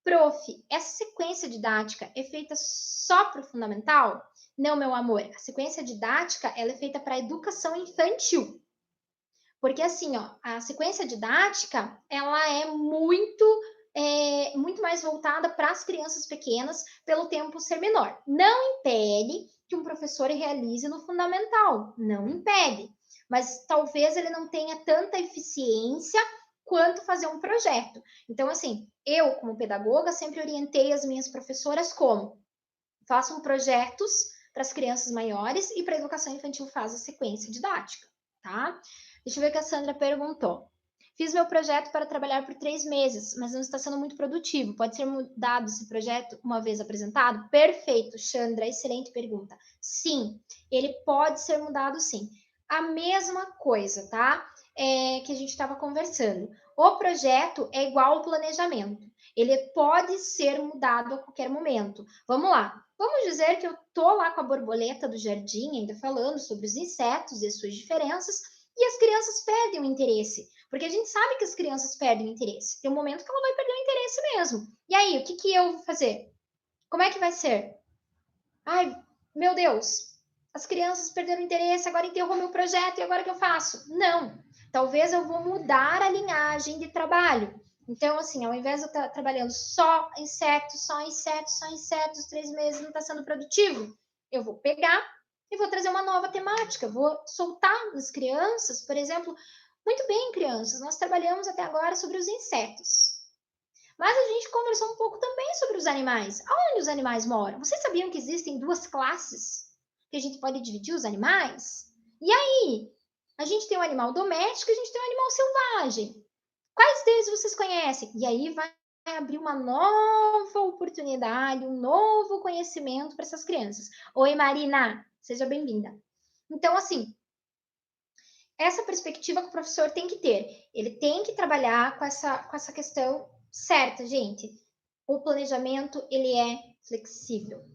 Prof, essa sequência didática é feita só para o fundamental? Não, meu amor. A sequência didática, ela é feita para a educação infantil. Porque assim, ó, a sequência didática, ela é muito mais voltada para as crianças pequenas, pelo tempo ser menor. Não impede que um professor realize no fundamental, não impede. Mas talvez ele não tenha tanta eficiência quanto fazer um projeto. Então, assim, eu, como pedagoga, sempre orientei as minhas professoras como façam projetos para as crianças maiores e para a educação infantil faz a sequência didática, tá? Deixa eu ver o que a Sandra perguntou. Fiz meu projeto para trabalhar por 3 meses, mas não está sendo muito produtivo. Pode ser mudado esse projeto uma vez apresentado? Perfeito, Sandra, excelente pergunta. Sim, ele pode ser mudado sim. A mesma coisa, tá? Que a gente estava conversando. O projeto é igual ao planejamento. Ele pode ser mudado a qualquer momento. Vamos lá. Vamos dizer que eu tô lá com a borboleta do jardim, ainda falando sobre os insetos e as suas diferenças, e as crianças perdem o interesse. Porque a gente sabe que as crianças perdem o interesse. Tem um momento que ela vai perder o interesse mesmo. E aí, o que eu vou fazer? Como é que vai ser? Ai, meu Deus, as crianças perderam o interesse, agora enterrou meu projeto, e agora o que eu faço? Não. Talvez eu vou mudar a linhagem de trabalho. Então, assim, ao invés de eu estar trabalhando só insetos, 3 meses não está sendo produtivo, eu vou pegar e vou trazer uma nova temática. Vou soltar nas crianças, por exemplo, muito bem, crianças, nós trabalhamos até agora sobre os insetos. Mas a gente conversou um pouco também sobre os animais. Aonde os animais moram? Vocês sabiam que existem 2 classes que a gente pode dividir os animais? E aí? A gente tem um animal doméstico e a gente tem um animal selvagem. Quais deles vocês conhecem? E aí vai abrir uma nova oportunidade, um novo conhecimento para essas crianças. Oi, Marina, seja bem-vinda. Então, assim, essa perspectiva que o professor tem que ter. Ele tem que trabalhar com essa questão certa, gente. O planejamento, ele é flexível.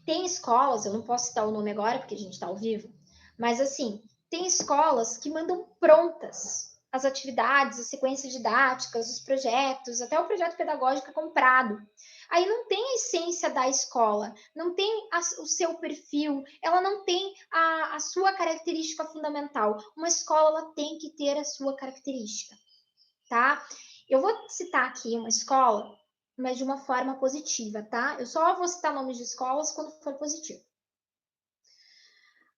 Tem escolas, eu não posso citar o nome agora, porque a gente está ao vivo, mas assim, tem escolas que mandam prontas as atividades, as sequências didáticas, os projetos, até o projeto pedagógico é comprado. Aí não tem a essência da escola, não tem o seu perfil, ela não tem a sua característica fundamental. Uma escola ela tem que ter a sua característica, tá? Eu vou citar aqui uma escola, mas de uma forma positiva, tá? Eu só vou citar nomes de escolas quando for positivo.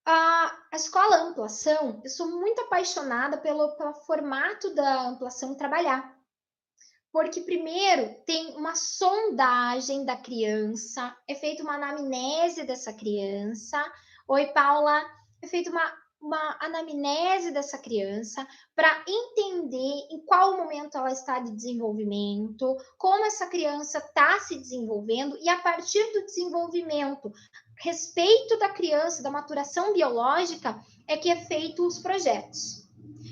A escola Ampliação, eu sou muito apaixonada pelo formato da Ampliação trabalhar. Porque, primeiro, tem uma sondagem da criança, é feita uma anamnese dessa criança. Oi, Paula. É feita uma anamnese dessa criança para entender em qual momento ela está de desenvolvimento, como essa criança está se desenvolvendo, e a partir do desenvolvimento, respeito da criança, da maturação biológica, é que é feito os projetos.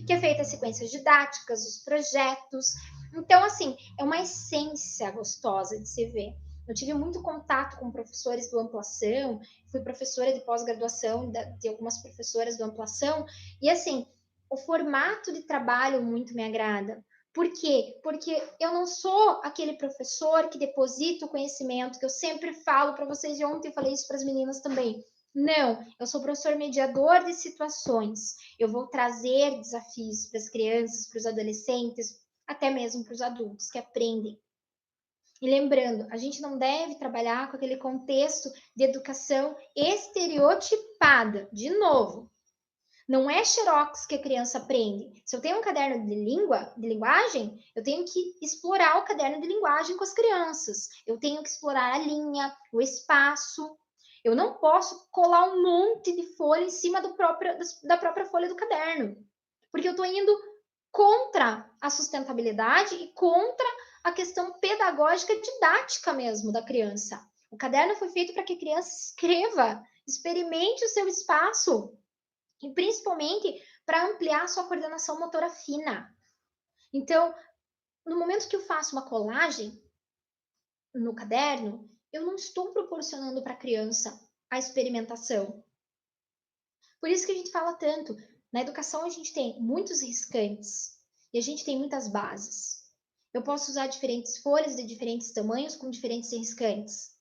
Que é feita as sequências didáticas, os projetos. Então, assim, é uma essência gostosa de se ver. Eu tive muito contato com professores do Ampliação, fui professora de pós-graduação de algumas professoras do Ampliação, e assim, o formato de trabalho muito me agrada. Por quê? Porque eu não sou aquele professor que deposita o conhecimento, que eu sempre falo para vocês, e ontem eu falei isso para as meninas também. Não, eu sou professor mediador de situações. Eu vou trazer desafios para as crianças, para os adolescentes, até mesmo para os adultos que aprendem. E lembrando, a gente não deve trabalhar com aquele contexto de educação estereotipada. De novo, não é xerox que a criança aprende. Se eu tenho um caderno de linguagem, eu tenho que explorar o caderno de linguagem com as crianças. Eu tenho que explorar a linha, o espaço. Eu não posso colar um monte de folha em cima da própria folha do caderno, porque eu estou indo contra a sustentabilidade e contra a questão pedagógica didática mesmo da criança. O caderno foi feito para que a criança escreva, experimente o seu espaço e principalmente para ampliar a sua coordenação motora fina. Então, no momento que eu faço uma colagem no caderno, eu não estou proporcionando para a criança a experimentação. Por isso que a gente fala tanto. Na educação, a gente tem muitos riscantes e a gente tem muitas bases. Eu posso usar diferentes folhas de diferentes tamanhos com diferentes riscantes.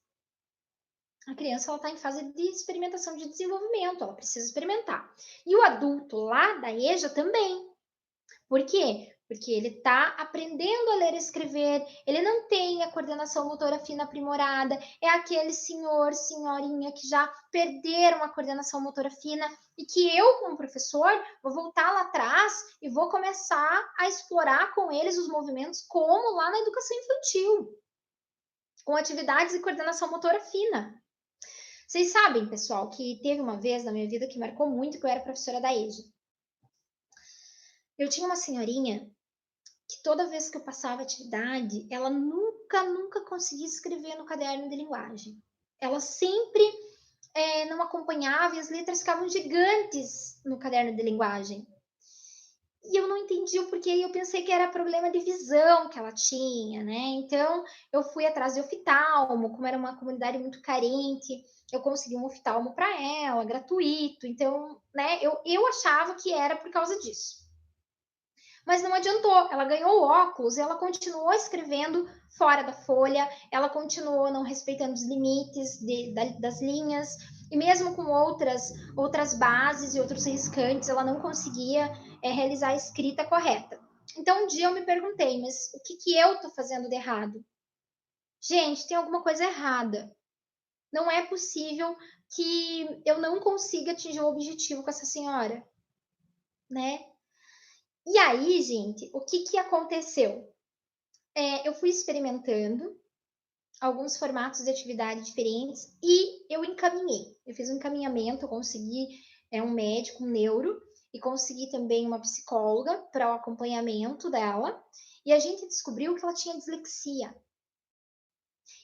A criança está em fase de experimentação de desenvolvimento, ela precisa experimentar. E o adulto lá da EJA também. Por quê? Porque ele está aprendendo a ler e escrever, ele não tem a coordenação motora fina aprimorada, é aquele senhor, senhorinha que já perderam a coordenação motora fina e que eu, como professor, vou voltar lá atrás e vou começar a explorar com eles os movimentos como lá na educação infantil, com atividades de coordenação motora fina. Vocês sabem, pessoal, que teve uma vez na minha vida que marcou muito que eu era professora da EJA. Eu tinha uma senhorinha que toda vez que eu passava atividade, ela nunca conseguia escrever no caderno de linguagem. Ela sempre não acompanhava e as letras ficavam gigantes no caderno de linguagem. E eu não entendi o porquê, e eu pensei que era problema de visão que ela tinha, né? Então, eu fui atrás de oftalmo, como era uma comunidade muito carente, eu consegui um oftalmo para ela, gratuito. Então, né, eu achava que era por causa disso. Mas não adiantou, ela ganhou o óculos e ela continuou escrevendo fora da folha, ela continuou não respeitando os limites das linhas, e mesmo com outras bases e outros riscantes, ela não conseguia realizar a escrita correta. Então, um dia eu me perguntei, mas o que eu estou fazendo de errado? Gente, tem alguma coisa errada. Não é possível que eu não consiga atingir o objetivo com essa senhora, né? E aí, gente, o que aconteceu? Eu fui experimentando alguns formatos de atividade diferentes e eu encaminhei. Eu fiz um encaminhamento, eu consegui um médico, um neuro, e consegui também uma psicóloga para o acompanhamento dela. E a gente descobriu que ela tinha dislexia.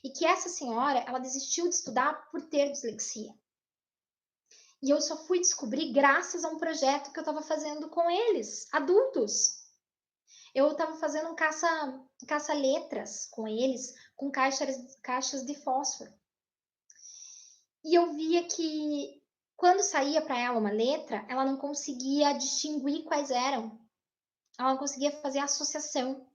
E que essa senhora, ela desistiu de estudar por ter dislexia. E eu só fui descobrir graças a um projeto que eu estava fazendo com eles, adultos. Eu estava fazendo um caça-letras com eles, com caixas de fósforo. E eu via que quando saía para ela uma letra, ela não conseguia distinguir quais eram. Ela não conseguia fazer a associação.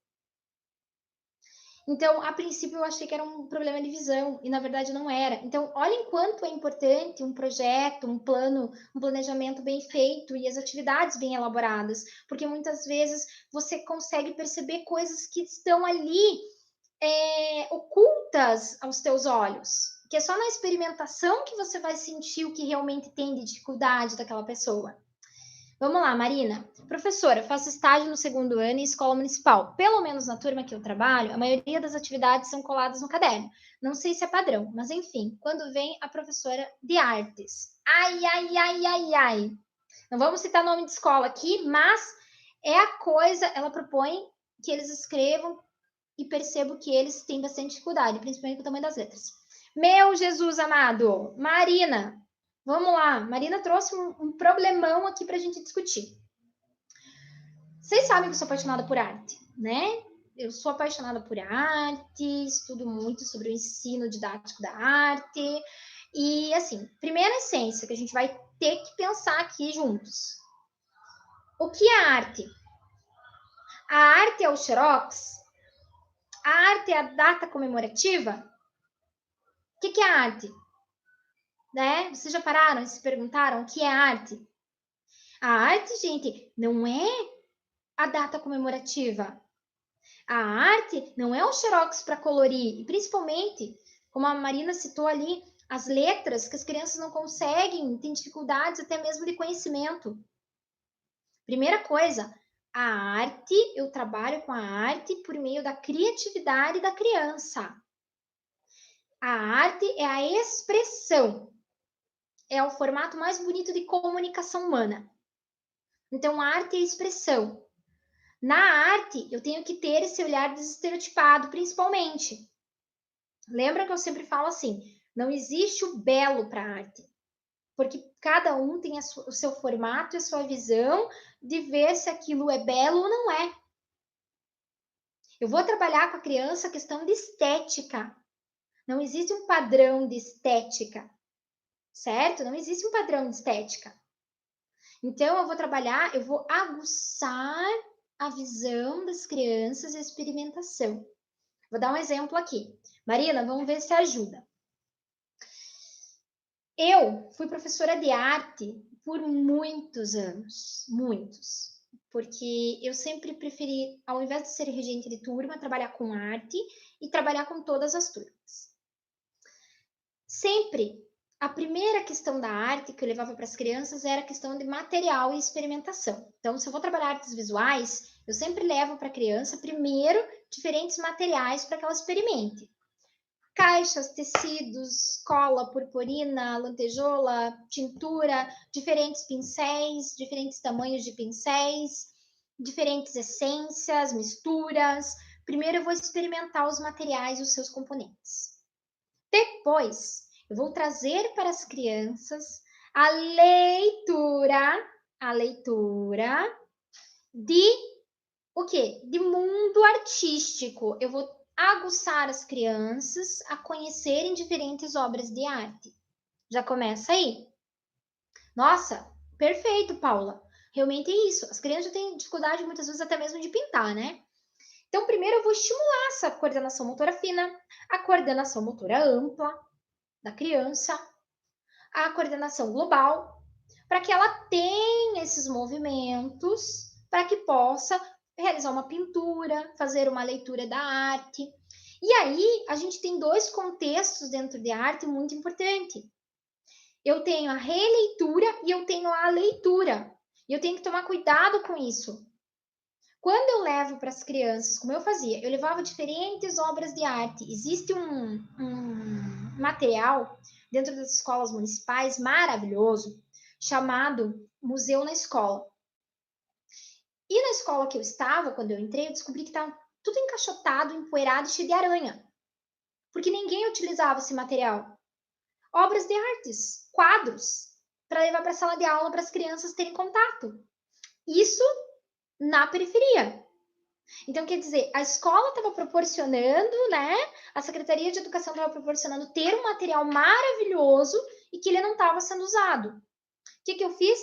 Então, a princípio, eu achei que era um problema de visão, e na verdade não era. Então, olhem quanto é importante um projeto, um plano, um planejamento bem feito e as atividades bem elaboradas, porque muitas vezes você consegue perceber coisas que estão ali ocultas aos teus olhos, que é só na experimentação que você vai sentir o que realmente tem de dificuldade daquela pessoa. Vamos lá, Marina. Professora, faço estágio no segundo ano em escola municipal. Pelo menos na turma que eu trabalho, a maioria das atividades são coladas no caderno. Não sei se é padrão, mas enfim, quando vem a professora de artes. Ai, ai, ai, ai, ai. Não vamos citar nome de escola aqui, mas é a coisa, ela propõe que eles escrevam e percebo que eles têm bastante dificuldade, principalmente com o tamanho das letras. Meu Jesus amado, Marina, vamos lá. Marina trouxe um problemão aqui para a gente discutir. Vocês sabem que eu sou apaixonada por arte, né? Eu sou apaixonada por arte, estudo muito sobre o ensino didático da arte. E, assim, primeira essência que a gente vai ter que pensar aqui juntos. O que é arte? A arte é o xerox? A arte é a data comemorativa? O que é arte? Né? Vocês já pararam e se perguntaram o que é arte? A arte, gente, não é a data comemorativa. A arte não é o xerox para colorir. E principalmente, como a Marina citou ali, as letras que as crianças não conseguem, têm dificuldades até mesmo de conhecimento. Primeira coisa, a arte, eu trabalho com a arte por meio da criatividade da criança. A arte é a expressão. é o formato mais bonito de comunicação humana. Então, a arte é expressão. Na arte, eu tenho que ter esse olhar desestereotipado, principalmente. Lembra que eu sempre falo assim, não existe o belo para a arte. Porque cada um tem o seu formato e a sua visão de ver se aquilo é belo ou não é. Eu vou trabalhar com a criança a questão de estética. Não existe um padrão de estética, certo? Não existe um padrão de estética. Então, eu vou aguçar a visão das crianças e a experimentação. Vou dar um exemplo aqui. Marina, vamos ver se ajuda. Eu fui professora de arte por muitos anos, muitos. Porque eu sempre preferi, ao invés de ser regente de turma, trabalhar com arte e trabalhar com todas as turmas. Sempre a primeira questão da arte que eu levava para as crianças era a questão de material e experimentação. Então, se eu vou trabalhar artes visuais, eu sempre levo para a criança primeiro diferentes materiais para que ela experimente. Caixas, tecidos, cola, purpurina, lantejoula, tintura, diferentes pincéis, diferentes tamanhos de pincéis, diferentes essências, misturas. Primeiro eu vou experimentar os materiais e os seus componentes. Depois, eu vou trazer para as crianças a leitura de o quê? De mundo artístico. Eu vou aguçar as crianças a conhecerem diferentes obras de arte. Já começa aí. Nossa, perfeito, Paula. Realmente é isso. As crianças têm dificuldade muitas vezes até mesmo de pintar, né? Então, primeiro eu vou estimular essa coordenação motora fina, a coordenação motora ampla da criança, a coordenação global, para que ela tenha esses movimentos, para que possa realizar uma pintura, fazer uma leitura da arte. E aí, a gente tem dois contextos dentro de arte muito importante. Eu tenho a releitura e eu tenho a leitura. E eu tenho que tomar cuidado com isso. Quando eu levo para as crianças, como eu fazia, eu levava diferentes obras de arte. Existe um material dentro das escolas municipais maravilhoso, chamado Museu na Escola. E na escola que eu estava, quando eu entrei, eu descobri que estava tudo encaixotado, empoeirado e cheio de aranha. Porque ninguém utilizava esse material. Obras de artes, quadros, para levar para a sala de aula para as crianças terem contato. Isso na periferia. Então, quer dizer, a escola estava proporcionando, né? A Secretaria de Educação estava proporcionando ter um material maravilhoso e que ele não estava sendo usado. O que eu fiz?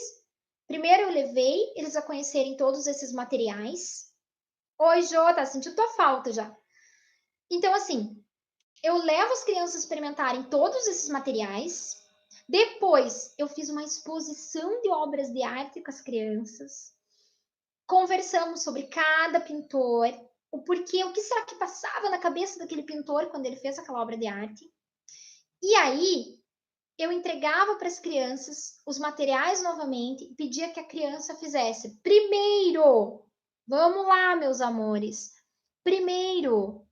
Primeiro, eu levei eles a conhecerem todos esses materiais. Oi, Jô, tá sentindo tua falta já. Então, assim, eu levo as crianças a experimentarem todos esses materiais. Depois, eu fiz uma exposição de obras de arte com as crianças. Conversamos sobre cada pintor, o porquê, o que será que passava na cabeça daquele pintor quando ele fez aquela obra de arte. E aí, eu entregava para as crianças os materiais novamente e pedia que a criança fizesse. Primeiro, vamos lá, meus amores. Primeiro,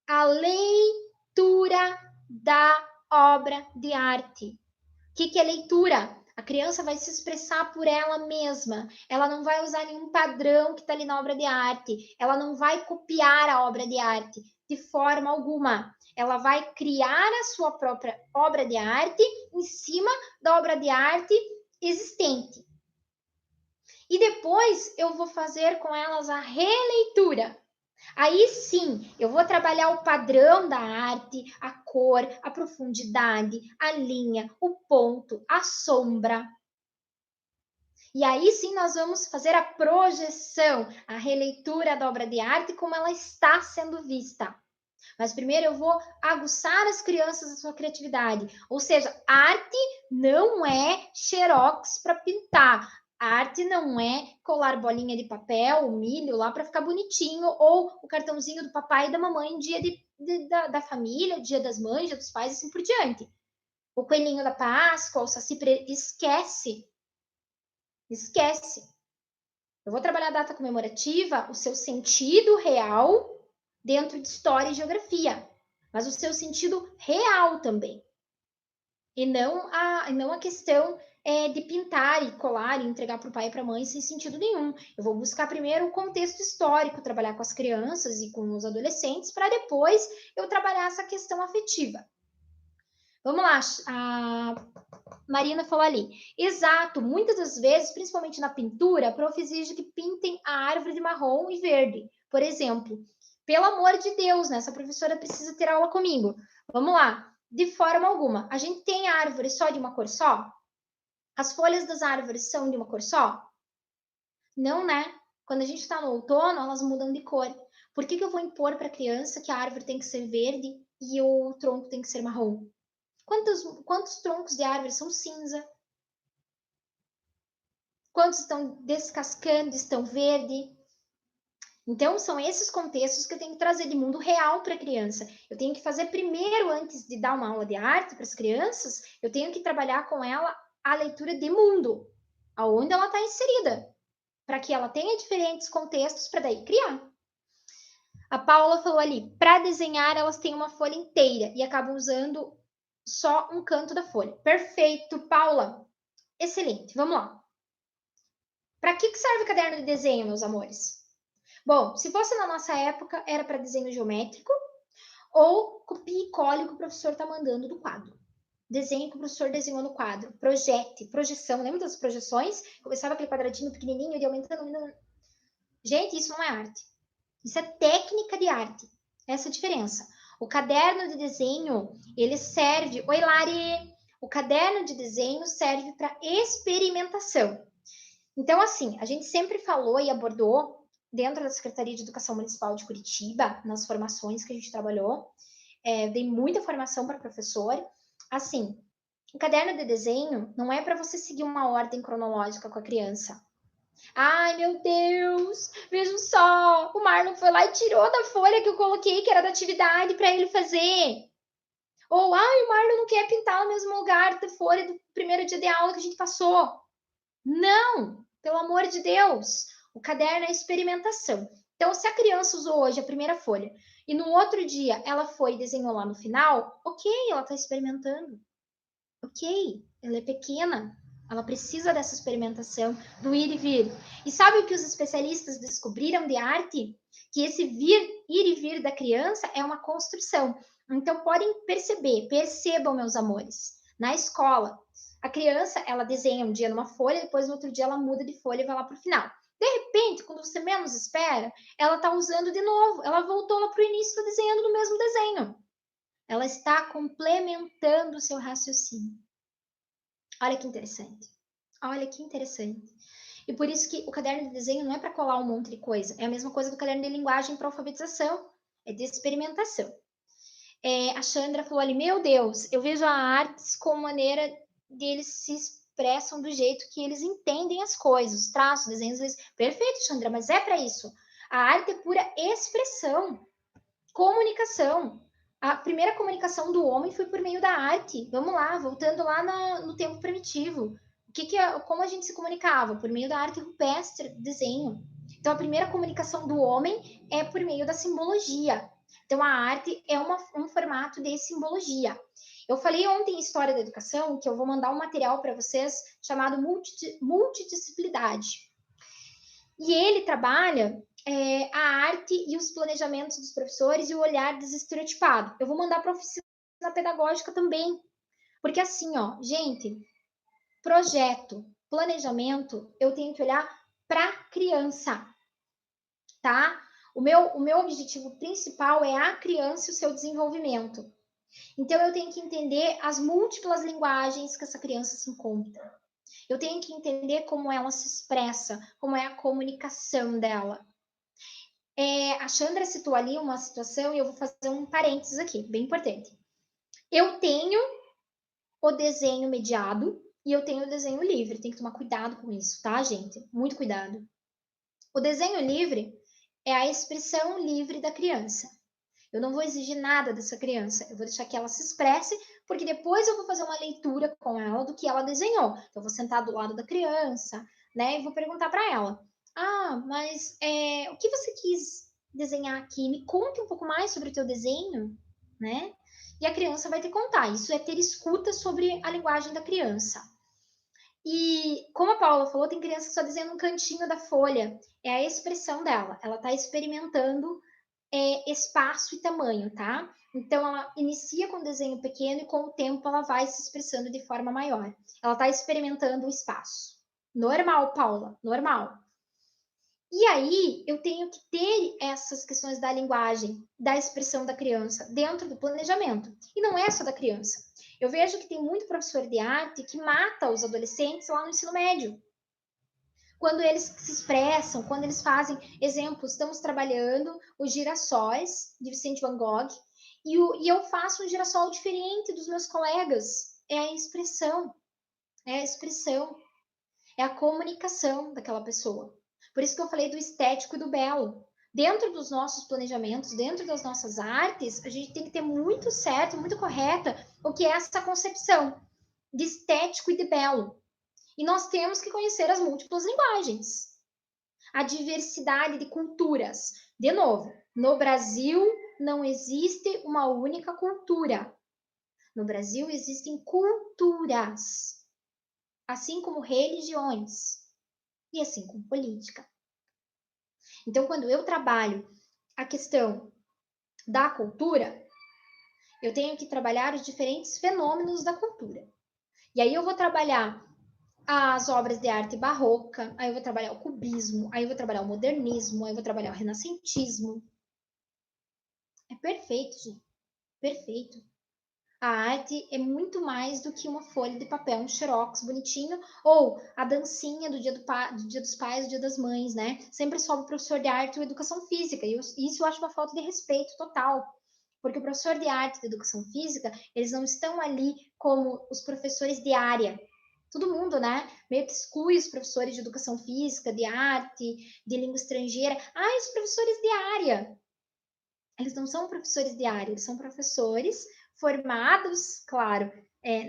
a leitura da obra de arte. O que é leitura? A criança vai se expressar por ela mesma. Ela não vai usar nenhum padrão que está ali na obra de arte. Ela não vai copiar a obra de arte de forma alguma. Ela vai criar a sua própria obra de arte em cima da obra de arte existente. E depois eu vou fazer com elas a releitura. Aí sim, eu vou trabalhar o padrão da arte, a cor, a profundidade, a linha, o ponto, a sombra. E aí sim nós vamos fazer a projeção, a releitura da obra de arte como ela está sendo vista. Mas primeiro eu vou aguçar as crianças a sua criatividade. Ou seja, arte não é xerox para pintar. A arte não é colar bolinha de papel, milho lá para ficar bonitinho, ou o cartãozinho do papai e da mamãe dia da família, dia das mães, dia dos pais, assim por diante. O coelhinho da Páscoa, o saci esquece. Esquece. Eu vou trabalhar a data comemorativa, o seu sentido real dentro de história e geografia, mas o seu sentido real também. e não a questão de pintar e colar e entregar para o pai e para a mãe sem sentido nenhum. Eu vou buscar primeiro o contexto histórico, trabalhar com as crianças e com os adolescentes, para depois eu trabalhar essa questão afetiva. Vamos lá, a Marina falou ali. Exato, muitas das vezes, principalmente na pintura, a prof exige que pintem a árvore de marrom e verde, por exemplo. Pelo amor de Deus, né? Essa professora precisa ter aula comigo. Vamos lá. De forma alguma. A gente tem a árvore só de uma cor só? As folhas das árvores são de uma cor só? Não, né? Quando a gente está no outono, elas mudam de cor. Por que eu vou impor para a criança que a árvore tem que ser verde e o tronco tem que ser marrom? Quantos troncos de árvore são cinza? Quantos estão descascando, estão verde? Então, são esses contextos que eu tenho que trazer de mundo real para a criança. Eu tenho que fazer primeiro, antes de dar uma aula de arte para as crianças, eu tenho que trabalhar com ela a leitura de mundo, aonde ela está inserida, para que ela tenha diferentes contextos para daí criar. A Paula falou ali, para desenhar elas têm uma folha inteira e acabam usando só um canto da folha. Perfeito, Paula. Excelente, vamos lá. Para que serve o caderno de desenho, meus amores? Bom, se fosse na nossa época, era para desenho geométrico ou copia e cole que o professor está mandando do quadro. Desenho que o professor desenhou no quadro. Projete, projeção. Lembra das projeções? Começava aquele quadradinho pequenininho e aumentando, aumentando. Gente, isso não é arte. Isso é técnica de arte. Essa é a diferença. O caderno de desenho, ele serve... Oi, Lari! O caderno de desenho serve para experimentação. Então, assim, a gente sempre falou e abordou dentro da Secretaria de Educação Municipal de Curitiba, nas formações que a gente trabalhou, dei muita formação para professor. Assim, o caderno de desenho não é para você seguir uma ordem cronológica com a criança. Ai, meu Deus, vejam só, o Marlon foi lá e tirou da folha que eu coloquei, que era da atividade, para ele fazer. Ou, ai, o Marlon não quer pintar no mesmo lugar da folha do primeiro dia de aula que a gente passou. Não, pelo amor de Deus. O caderno é experimentação. Então, se a criança usou hoje a primeira folha e no outro dia ela foi e desenhou lá no final, ok, ela está experimentando. Ok, ela é pequena, ela precisa dessa experimentação, do ir e vir. E sabe o que os especialistas descobriram de arte? Que esse ir e vir da criança é uma construção. Então, podem percebam, meus amores, na escola, a criança, ela desenha um dia numa folha, depois no outro dia ela muda de folha e vai lá para o final. De repente, quando você menos espera, ela está usando de novo, ela voltou lá para o início, está desenhando no mesmo desenho. Ela está complementando o seu raciocínio. Olha que interessante. Olha que interessante. E por isso que o caderno de desenho não é para colar um monte de coisa. É a mesma coisa do caderno de linguagem para alfabetização. É de experimentação. A Chandra falou ali, meu Deus, eu vejo a artes como maneira de eles se expressam do jeito que eles entendem as coisas, traços, desenhos. Perfeito, Chandra, mas é para isso. A arte é pura expressão, comunicação. A primeira comunicação do homem foi por meio da arte. Vamos lá, voltando lá no tempo primitivo. Como a gente se comunicava? Por meio da arte rupestre, desenho. Então, a primeira comunicação do homem é por meio da simbologia. Então, a arte é um formato de simbologia. Eu falei ontem em História da Educação que eu vou mandar um material para vocês chamado Multidisciplinaridade. E ele trabalha a arte e os planejamentos dos professores e o olhar desestereotipado. Eu vou mandar para a oficina pedagógica também. Porque assim, ó, gente, projeto, planejamento, eu tenho que olhar para a criança, tá? O meu objetivo principal é a criança e o seu desenvolvimento. Então, eu tenho que entender as múltiplas linguagens que essa criança se encontra. Eu tenho que entender como ela se expressa, como é a comunicação dela. A Chandra citou ali uma situação e eu vou fazer um parênteses aqui, bem importante. Eu tenho o desenho mediado e eu tenho o desenho livre. Tem que tomar cuidado com isso, tá, gente? Muito cuidado. O desenho livre é a expressão livre da criança. Eu não vou exigir nada dessa criança. Eu vou deixar que ela se expresse, porque depois eu vou fazer uma leitura com ela do que ela desenhou. Então, eu vou sentar do lado da criança, né? E vou perguntar para ela: ah, mas o que você quis desenhar aqui? Me conte um pouco mais sobre o teu desenho. né? E a criança vai ter que contar. Isso é ter escuta sobre a linguagem da criança. E, como a Paula falou, tem criança só desenhando um cantinho da folha. É a expressão dela. Ela está experimentando espaço e tamanho, tá? Então, ela inicia com um desenho pequeno e, com o tempo, ela vai se expressando de forma maior. Ela está experimentando o espaço. Normal, Paula, normal. E aí, eu tenho que ter essas questões da linguagem, da expressão da criança, dentro do planejamento. E não é só da criança. Eu vejo que tem muito professor de arte que mata os adolescentes lá no ensino médio. Quando eles se expressam, quando eles fazem exemplos, estamos trabalhando os girassóis de Vicente Van Gogh, e eu faço um girassol diferente dos meus colegas. É a expressão, é a comunicação daquela pessoa. Por isso que eu falei do estético e do belo. Dentro dos nossos planejamentos, dentro das nossas artes, a gente tem que ter muito certo, muito correta o que é essa concepção de estético e de belo. E nós temos que conhecer as múltiplas linguagens, a diversidade de culturas. De novo, no Brasil não existe uma única cultura. No Brasil existem culturas, assim como religiões e assim como política. Então, quando eu trabalho a questão da cultura, eu tenho que trabalhar os diferentes fenômenos da cultura. E aí eu vou trabalhar as obras de arte barroca, aí eu vou trabalhar o cubismo, aí eu vou trabalhar o modernismo, aí eu vou trabalhar o renascentismo. É perfeito, gente. Perfeito. A arte é muito mais do que uma folha de papel, um xerox bonitinho, ou a dancinha do do dia dos pais, do dia das mães, né? Sempre sobe o professor de arte ou educação física, e isso eu acho uma falta de respeito total. Porque o professor de arte e de educação física, eles não estão ali como os professores de área. Todo mundo, né? Meio que exclui os professores de educação física, de arte, de língua estrangeira. Ah, os professores de área. Eles não são professores de área, eles são professores formados, claro,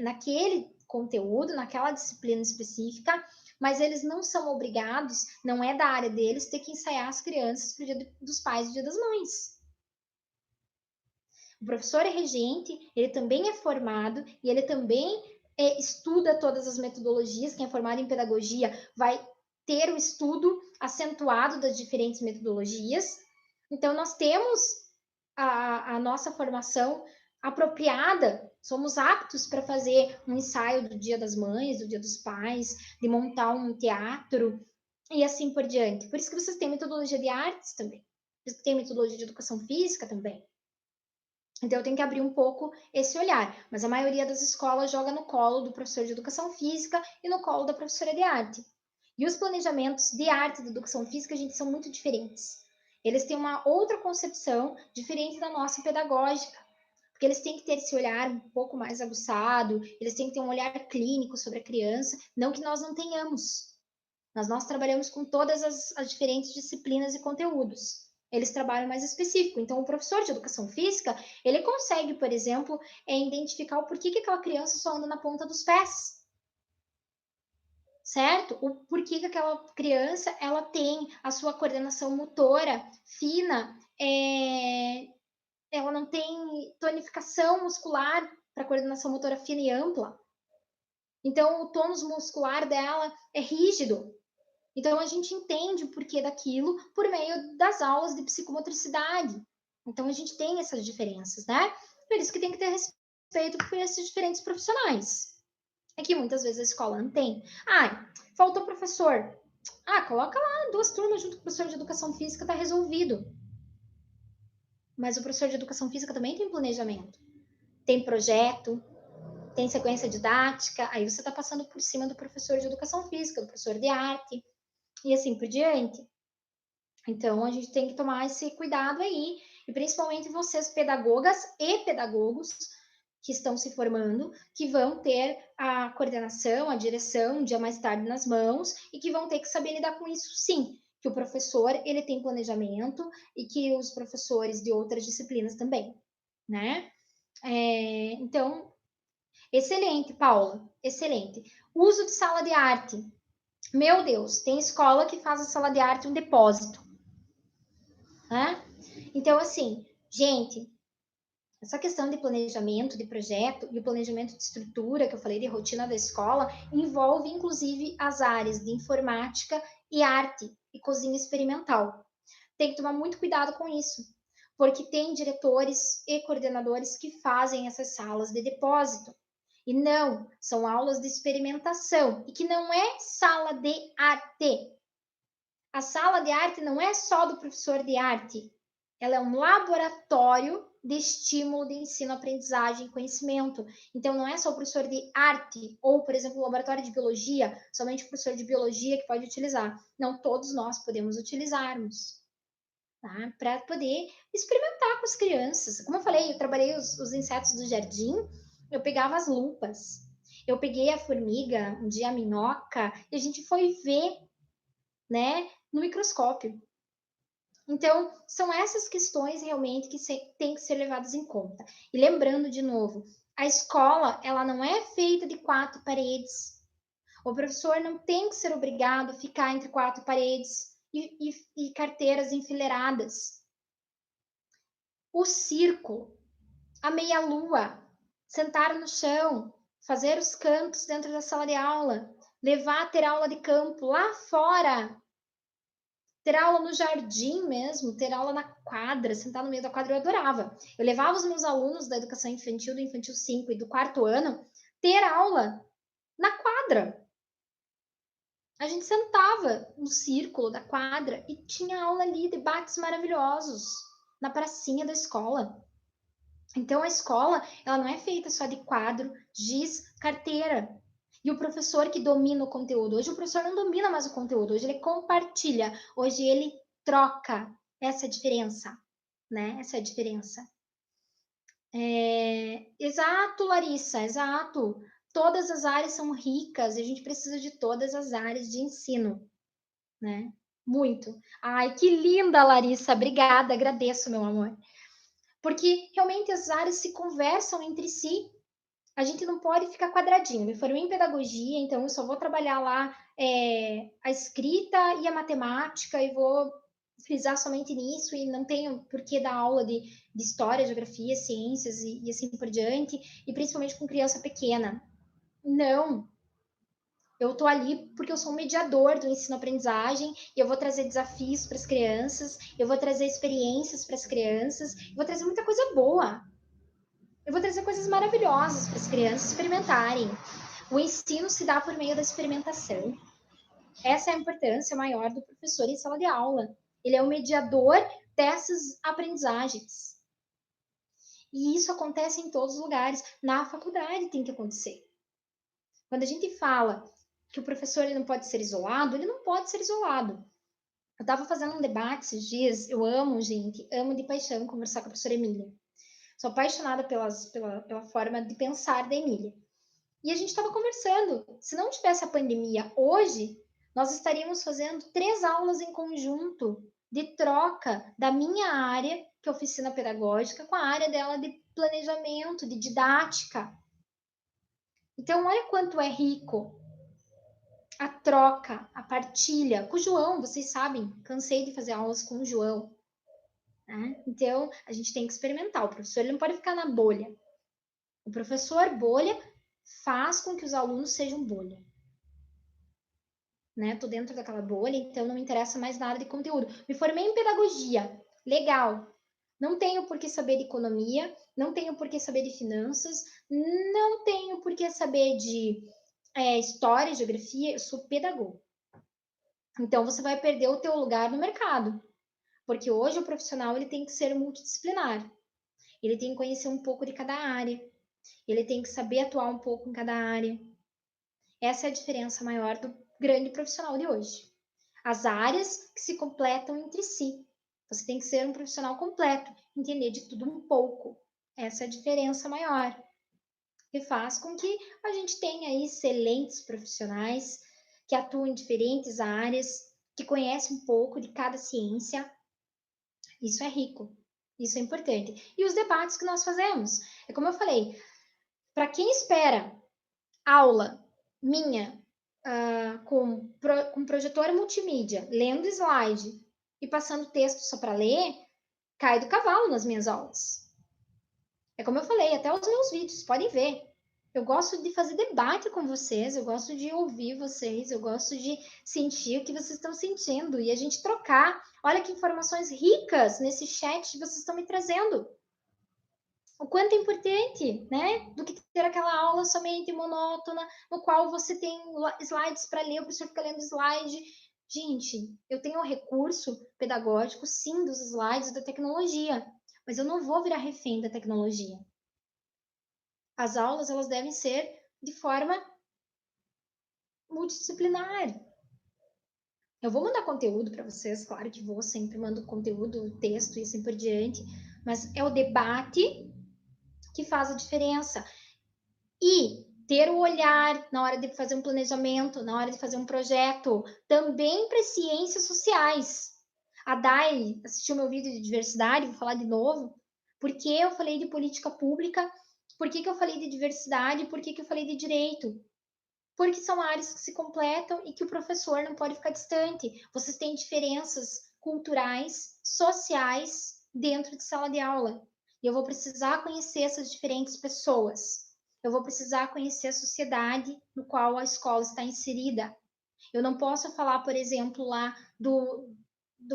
naquele conteúdo, naquela disciplina específica, mas eles não são obrigados, não é da área deles, ter que ensaiar as crianças para o dia dos pais e dia das mães. O professor é regente, ele também é formado e ele também estuda todas as metodologias. Quem é formado em pedagogia vai ter o estudo acentuado das diferentes metodologias. Então, nós temos a nossa formação apropriada, somos aptos para fazer um ensaio do Dia das Mães, do Dia dos Pais, de montar um teatro e assim por diante. Por isso que vocês têm metodologia de artes também, por isso que tem metodologia de educação física também. Então, eu tenho que abrir um pouco esse olhar, mas a maioria das escolas joga no colo do professor de educação física e no colo da professora de arte. E os planejamentos de arte e de educação física, gente, são muito diferentes. Eles têm uma outra concepção diferente da nossa pedagógica, porque eles têm que ter esse olhar um pouco mais aguçado, eles têm que ter um olhar clínico sobre a criança, não que nós não tenhamos. Mas nós trabalhamos com todas as diferentes disciplinas e conteúdos. Eles trabalham mais específico. Então, o professor de educação física, ele consegue, por exemplo, identificar o porquê que aquela criança só anda na ponta dos pés. Certo? O porquê que aquela criança ela tem a sua coordenação motora fina, ela não tem tonificação muscular para coordenação motora fina e ampla. Então, o tônus muscular dela é rígido. Então, a gente entende o porquê daquilo por meio das aulas de psicomotricidade. Então, a gente tem essas diferenças, né? Por isso que tem que ter respeito por esses diferentes profissionais. É que muitas vezes a escola não tem. Ah, faltou professor. Ah, coloca lá 2 turmas junto com o professor de educação física, tá resolvido. Mas o professor de educação física também tem planejamento. Tem projeto, tem sequência didática, aí você está passando por cima do professor de educação física, do professor de arte, e assim por diante. Então, a gente tem que tomar esse cuidado aí, e principalmente vocês, pedagogas e pedagogos, que estão se formando, que vão ter a coordenação, a direção, um dia mais tarde nas mãos, e que vão ter que saber lidar com isso sim, que o professor, ele tem planejamento, e que os professores de outras disciplinas também, né? Então, excelente, Paula, excelente. Uso de sala de arte. Meu Deus, tem escola que faz a sala de arte um depósito, né? Então, assim, gente, Essa questão de planejamento, de projeto e o planejamento de estrutura, que eu falei de rotina da escola, envolve inclusive as áreas de informática e arte e cozinha experimental. Tem que tomar muito cuidado com isso, porque tem diretores e coordenadores que fazem essas salas de depósito. E não, são aulas de experimentação e que não é sala de arte. A sala de arte não é só do professor de arte, ela é um laboratório de estímulo de ensino, aprendizagem e conhecimento. Então, não é só o professor de arte ou, por exemplo, o laboratório de biologia, somente o professor de biologia que pode utilizar. Não todos nós podemos utilizarmos, tá? Para poder experimentar com as crianças. Como eu falei, eu trabalhei os insetos do jardim, eu pegava as lupas, eu peguei a formiga, um dia a minhoca, e a gente foi ver, né, no microscópio. Então, são essas questões realmente que têm que ser levadas em conta. E lembrando de novo, a escola, ela não é feita de 4 paredes. O professor não tem que ser obrigado a ficar entre 4 paredes e carteiras enfileiradas. O círculo, a meia-lua, sentar no chão, fazer os cantos dentro da sala de aula, levar a ter aula de campo lá fora, ter aula no jardim mesmo, ter aula na quadra, sentar no meio da quadra, eu adorava. Eu levava os meus alunos da educação infantil, do infantil 5 e do 4º ano, ter aula na quadra. A gente sentava no círculo da quadra e tinha aula ali, debates maravilhosos na pracinha da escola. Então a escola, ela não é feita só de quadro, giz, carteira. E o professor que domina o conteúdo. Hoje o professor não domina mais o conteúdo, hoje ele compartilha, hoje ele troca. Essa é a diferença, né? Essa é a diferença. Exato, Larissa, exato. Todas as áreas são ricas e a gente precisa de todas as áreas de ensino, né? Muito. Ai, que linda, Larissa. Obrigada, agradeço, meu amor. Porque realmente as áreas se conversam entre si. A gente não pode ficar quadradinho. Me formei em pedagogia, então eu só vou trabalhar lá a escrita e a matemática e vou frisar somente nisso e não tenho por que dar aula de história, geografia, ciências e assim por diante, e principalmente com criança pequena. Não. Eu estou ali porque eu sou um mediador do ensino-aprendizagem e eu vou trazer desafios para as crianças, eu vou trazer experiências para as crianças, eu vou trazer muita coisa boa. Eu vou trazer coisas maravilhosas para as crianças experimentarem. O ensino se dá por meio da experimentação. Essa é a importância maior do professor em sala de aula. Ele é o mediador dessas aprendizagens. E isso acontece em todos os lugares. Na faculdade tem que acontecer. Quando a gente fala que o professor ele não pode ser isolado, ele não pode ser isolado. Eu estava fazendo um debate esses dias, eu amo, gente, amo de paixão conversar com a professora Emília. Sou apaixonada pela forma de pensar da Emília. E a gente estava conversando. Se não tivesse a pandemia hoje, nós estaríamos fazendo 3 aulas em conjunto de troca da minha área, que é oficina pedagógica, com a área dela de planejamento, de didática. Então, olha quanto é rico a troca, a partilha. Com o João, vocês sabem, cansei de fazer aulas com o João. Né? Então, a gente tem que experimentar. O professor ele não pode ficar na bolha. O professor bolha faz com que os alunos sejam bolha. Né? Tô dentro daquela bolha, então não me interessa mais nada de conteúdo. Me formei em pedagogia, legal. Não tenho por que saber de economia, não tenho por que saber de finanças, não tenho por que saber de história, geografia, eu sou pedagogo. Então você vai perder o teu lugar no mercado, porque hoje o profissional ele tem que ser multidisciplinar. Ele tem que conhecer um pouco de cada área, ele tem que saber atuar um pouco em cada área. Essa é a diferença maior do grande profissional de hoje. As áreas que se completam entre si. Você tem que ser um profissional completo, entender de tudo um pouco. Essa é a diferença maior. Que faz com que a gente tenha aí excelentes profissionais que atuam em diferentes áreas, que conhecem um pouco de cada ciência. Isso é rico, isso é importante. E os debates que nós fazemos. É como eu falei, para quem espera aula minha com projetor multimídia, lendo slide e passando texto só para ler, cai do cavalo nas minhas aulas. É como eu falei, até os meus vídeos, podem ver. Eu gosto de fazer debate com vocês, eu gosto de ouvir vocês, eu gosto de sentir o que vocês estão sentindo e a gente trocar. Olha que informações ricas nesse chat que vocês estão me trazendo. O quanto é importante, né? Do que ter aquela aula somente monótona, no qual você tem slides para ler, o professor fica lendo slide. Gente, eu tenho um recurso pedagógico, sim, dos slides da tecnologia, mas eu não vou virar refém da tecnologia. As aulas, elas devem ser de forma multidisciplinar. Eu vou mandar conteúdo para vocês, claro que vou, sempre mando conteúdo, texto e assim por diante, mas é o debate que faz a diferença. E ter o olhar na hora de fazer um planejamento, na hora de fazer um projeto, também para ciências sociais. A Dai assistiu meu vídeo de diversidade, vou falar de novo. Por que eu falei de política pública? Por que eu falei de diversidade? Por que eu falei de direito? Porque são áreas que se completam e que o professor não pode ficar distante. Vocês têm diferenças culturais, sociais dentro de sala de aula. E eu vou precisar conhecer essas diferentes pessoas. Eu vou precisar conhecer a sociedade no qual a escola está inserida. Eu não posso falar, por exemplo, lá do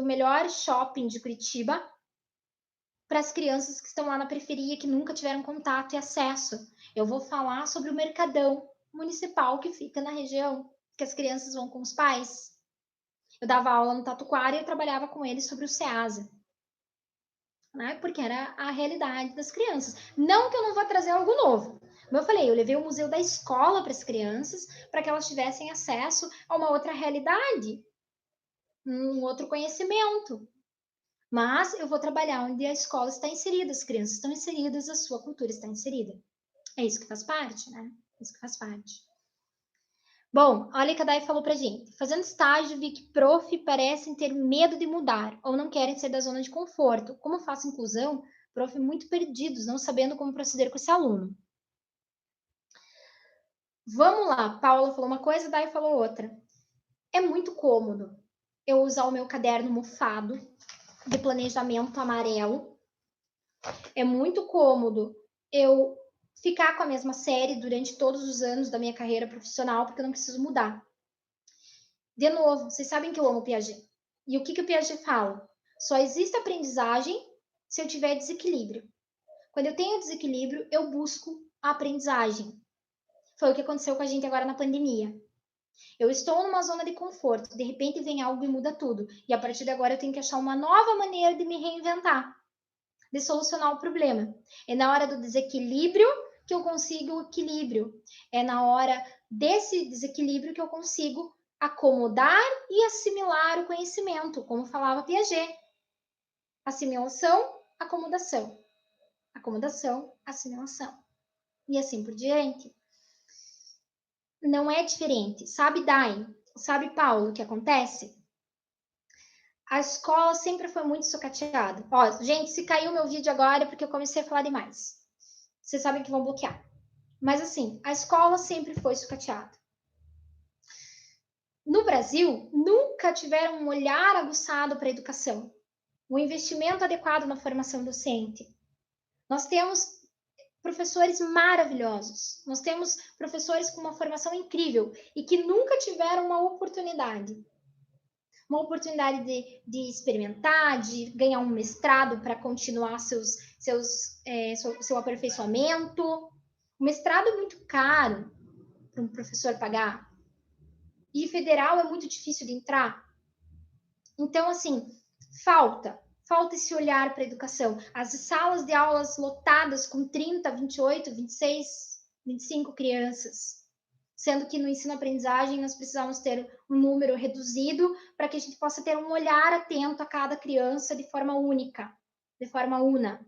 melhor shopping de Curitiba para as crianças que estão lá na periferia que nunca tiveram contato e acesso. Eu vou falar sobre o Mercadão municipal que fica na região, que as crianças vão com os pais. Eu dava aula no Tatuquara e eu trabalhava com eles sobre o SEASA, né? Porque era a realidade das crianças. Não que eu não vá trazer algo novo. Como eu falei, eu levei o museu da escola para as crianças para que elas tivessem acesso a uma outra realidade, um outro conhecimento. Mas eu vou trabalhar onde a escola está inserida, as crianças estão inseridas, a sua cultura está inserida. É isso que faz parte, né? Isso que faz parte. Bom, olha que a Dai falou pra gente. Fazendo estágio, vi que prof parecem ter medo de mudar ou não querem sair da zona de conforto. Como faço inclusão? Prof muito perdidos, não sabendo como proceder com esse aluno. Vamos lá, Paula falou uma coisa, Dai falou outra. É muito cômodo eu usar o meu caderno mofado de planejamento amarelo. É muito cômodo eu ficar com a mesma série durante todos os anos da minha carreira profissional, porque eu não preciso mudar. De novo, vocês sabem que eu amo Piaget. E o que o Piaget fala? Só existe aprendizagem se eu tiver desequilíbrio. Quando eu tenho desequilíbrio, eu busco a aprendizagem. Foi o que aconteceu com a gente agora na pandemia. Eu estou numa zona de conforto, de repente vem algo e muda tudo. E a partir de agora eu tenho que achar uma nova maneira de me reinventar, de solucionar o problema. É na hora do desequilíbrio que eu consigo o equilíbrio. É na hora desse desequilíbrio que eu consigo acomodar e assimilar o conhecimento, como falava Piaget. Assimilação, acomodação. Acomodação, assimilação. E assim por diante. Não é diferente. Sabe, Dai? Sabe, Paulo, o que acontece? A escola sempre foi muito sucateada. Ó, gente, se caiu meu vídeo agora é porque eu comecei a falar demais. Vocês sabem que vão bloquear. Mas assim, a escola sempre foi sucateada. No Brasil, nunca tiveram um olhar aguçado para a educação, um investimento adequado na formação docente. Nós temos professores maravilhosos, nós temos professores com uma formação incrível e que nunca tiveram uma oportunidade de experimentar, de ganhar um mestrado para continuar seu aperfeiçoamento. O mestrado é muito caro para um professor pagar. E federal é muito difícil de entrar. Então, assim, falta esse olhar para a educação. As salas de aulas lotadas com 30, 28, 26, 25 crianças. Sendo que no ensino-aprendizagem nós precisamos ter um número reduzido para que a gente possa ter um olhar atento a cada criança de forma única, de forma una.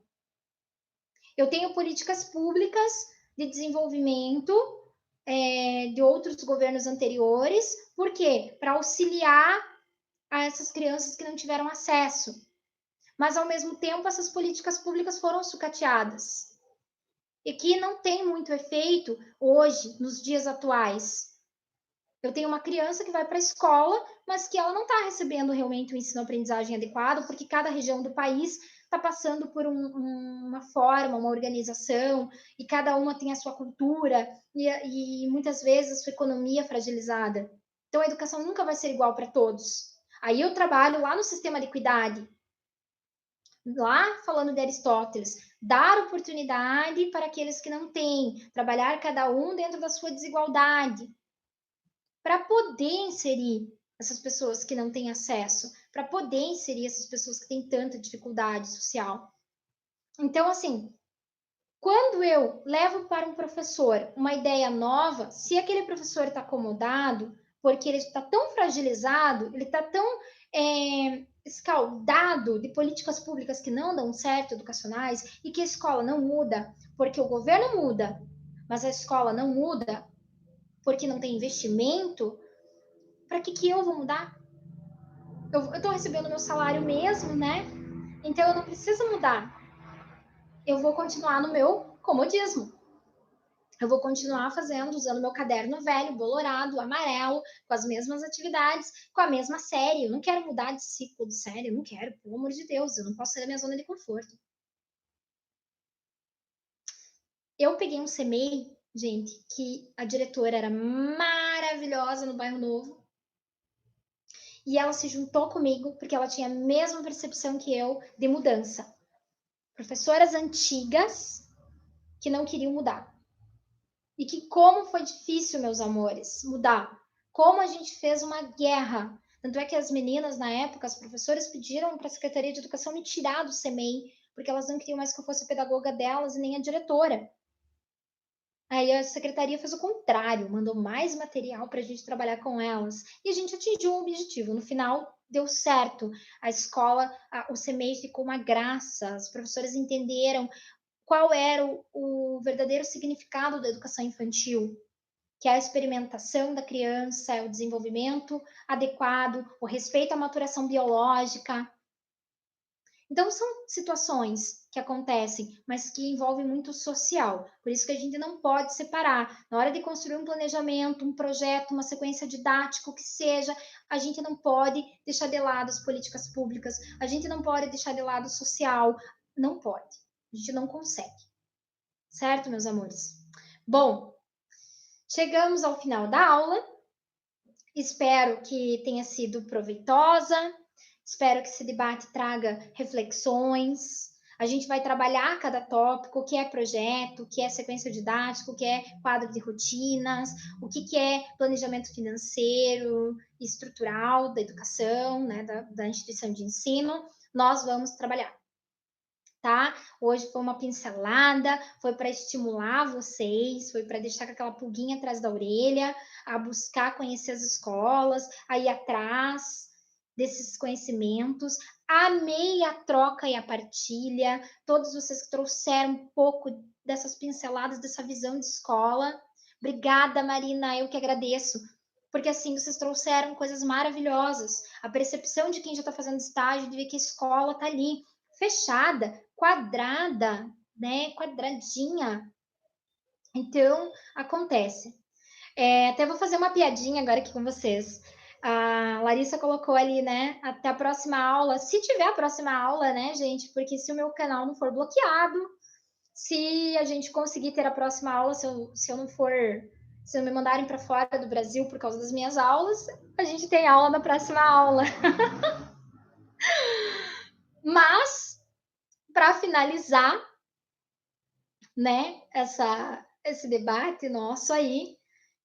Eu tenho políticas públicas de desenvolvimento de outros governos anteriores, por quê? Para auxiliar a essas crianças que não tiveram acesso. Mas, ao mesmo tempo, essas políticas públicas foram sucateadas. E que não tem muito efeito hoje, nos dias atuais. Eu tenho uma criança que vai para a escola, mas que ela não está recebendo realmente o ensino-aprendizagem adequado, porque cada região do país está passando por uma forma, uma organização, e cada uma tem a sua cultura, e muitas vezes a sua economia fragilizada. Então, a educação nunca vai ser igual para todos. Aí eu trabalho lá no sistema de equidade, lá falando de Aristóteles, dar oportunidade para aqueles que não têm, trabalhar cada um dentro da sua desigualdade, para poder inserir essas pessoas que não têm acesso, para poder inserir essas pessoas que têm tanta dificuldade social. Então, assim, quando eu levo para um professor uma ideia nova, se aquele professor está acomodado, porque ele está tão fragilizado, ele está tão escaldado de políticas públicas que não dão certo, educacionais, e que a escola não muda, porque o governo muda, mas a escola não muda, porque não tem investimento, para que eu vou mudar? Eu estou recebendo meu salário mesmo, né? Então eu não preciso mudar. Eu vou continuar no meu comodismo. Eu vou continuar fazendo, usando meu caderno velho, bolorado, amarelo, com as mesmas atividades, com a mesma série. Eu não quero mudar de ciclo de série, eu não quero, pelo amor de Deus, eu não posso sair da minha zona de conforto. Eu peguei um CMEI, gente, que a diretora era maravilhosa no Bairro Novo, e ela se juntou comigo porque ela tinha a mesma percepção que eu de mudança. Professoras antigas que não queriam mudar. E que como foi difícil, meus amores, mudar. Como a gente fez uma guerra. Tanto é que as meninas, na época, as professoras pediram para a Secretaria de Educação me tirar do CMEI, porque elas não queriam mais que eu fosse a pedagoga delas e nem a diretora. Aí a secretaria fez o contrário, mandou mais material para a gente trabalhar com elas. E a gente atingiu um objetivo. No final, deu certo. A escola, o CMEI ficou uma graça. As professoras entenderam qual era o verdadeiro significado da educação infantil, que é a experimentação da criança, o desenvolvimento adequado, o respeito à maturação biológica. Então, são situações que acontecem, mas que envolvem muito social. Por isso que a gente não pode separar. Na hora de construir um planejamento, um projeto, uma sequência didática, o que seja, a gente não pode deixar de lado as políticas públicas, a gente não pode deixar de lado o social. Não pode. A gente não consegue. Certo, meus amores? Bom, chegamos ao final da aula. Espero que tenha sido proveitosa. Espero que esse debate traga reflexões. A gente vai trabalhar cada tópico, o que é projeto, o que é sequência didática, o que é quadro de rotinas, o que é planejamento financeiro e estrutural da educação, né, da instituição de ensino. Nós vamos trabalhar. Tá? Hoje foi uma pincelada, foi para estimular vocês, foi para deixar com aquela pulguinha atrás da orelha, a buscar conhecer as escolas, a ir atrás desses conhecimentos. Amei a troca e a partilha, todos vocês que trouxeram um pouco dessas pinceladas, dessa visão de escola. Obrigada, Marina, eu que agradeço. Porque assim, vocês trouxeram coisas maravilhosas. A percepção de quem já está fazendo estágio, de ver que a escola está ali, fechada, quadrada, né? Quadradinha. Então, acontece. Até vou fazer uma piadinha agora aqui com vocês. A Larissa colocou ali, né? Até a próxima aula. Se tiver a próxima aula, né, gente? Porque se o meu canal não for bloqueado, se a gente conseguir ter a próxima aula, se eu não for. Se não me mandarem para fora do Brasil por causa das minhas aulas, a gente tem aula na próxima aula. Mas, para finalizar, né, esse debate nosso aí,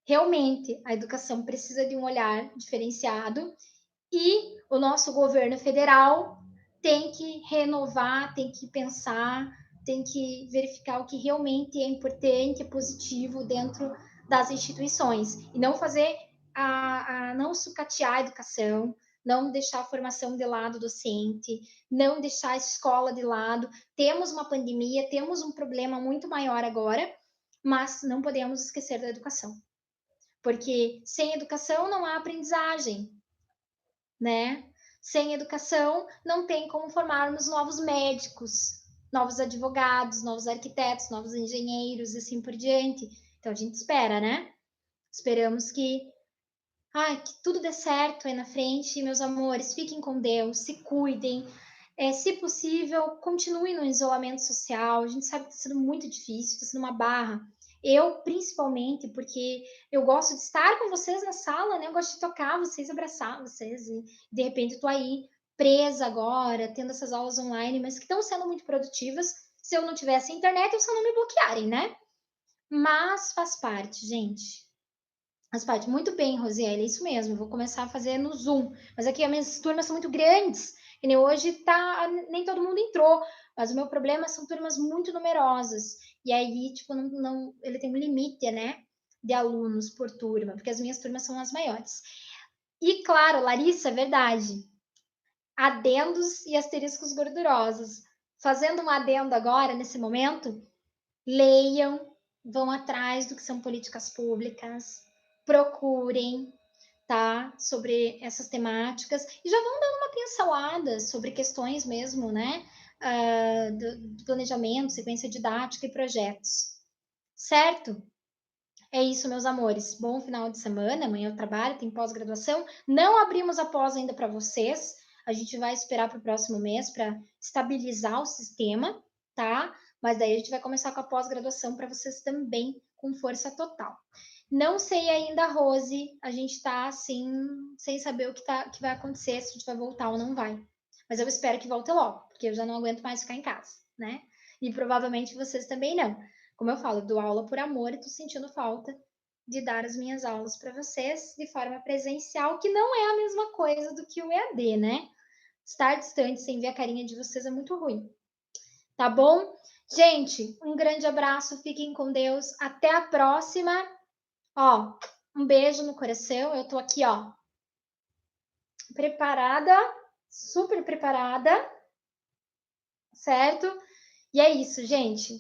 realmente a educação precisa de um olhar diferenciado e o nosso governo federal tem que renovar, tem que pensar, tem que verificar o que realmente é importante, é positivo dentro das instituições e não fazer não sucatear a educação, não deixar a formação de lado docente, não deixar a escola de lado. Temos uma pandemia, temos um problema muito maior agora, mas não podemos esquecer da educação. Porque sem educação não há aprendizagem, né? Sem educação não tem como formarmos novos médicos, novos advogados, novos arquitetos, novos engenheiros e assim por diante. Então a gente espera, né? Esperamos que tudo dê certo aí na frente, meus amores. Fiquem com Deus, se cuidem. Se possível, continue no isolamento social. A gente sabe que está sendo muito difícil, está sendo uma barra. Eu, principalmente, porque eu gosto de estar com vocês na sala, né? Eu gosto de tocar vocês, abraçar vocês. E, de repente, estou aí presa agora, tendo essas aulas online, mas que estão sendo muito produtivas. Se eu não tivesse internet, eu só não me bloquearem, né? Mas faz parte, gente. Faz parte. Muito bem, Rosiela, é isso mesmo. Eu vou começar a fazer no Zoom. Mas aqui as minhas turmas são muito grandes. E nem hoje tá, nem todo mundo entrou. Mas o meu problema são turmas muito numerosas. E aí, tipo, ele tem um limite, né? De alunos por turma, porque as minhas turmas são as maiores. E claro, Larissa, é verdade. Adendos e asteriscos gordurosos. Fazendo um adendo agora, nesse momento, leiam, vão atrás do que são políticas públicas, procurem, tá? Sobre essas temáticas e já vão dando uma pincelada sobre questões mesmo, né? Do planejamento, sequência didática e projetos, certo? É isso, meus amores. Bom final de semana. Amanhã eu trabalho, tem pós-graduação. Não abrimos a pós ainda para vocês. A gente vai esperar para o próximo mês para estabilizar o sistema, tá? Mas daí a gente vai começar com a pós-graduação para vocês também com força total. Não sei ainda, Rose. A gente está assim, sem saber que vai acontecer, se a gente vai voltar ou não vai. Mas eu espero que volte logo, porque eu já não aguento mais ficar em casa, né? E provavelmente vocês também não. Como eu falo, dou aula por amor e tô sentindo falta de dar as minhas aulas para vocês de forma presencial, que não é a mesma coisa do que o EAD, né? Estar distante sem ver a carinha de vocês é muito ruim. Tá bom? Gente, um grande abraço, fiquem com Deus. Até a próxima. Ó, um beijo no coração. Eu tô aqui, ó, preparada, super preparada, certo? E é isso, gente.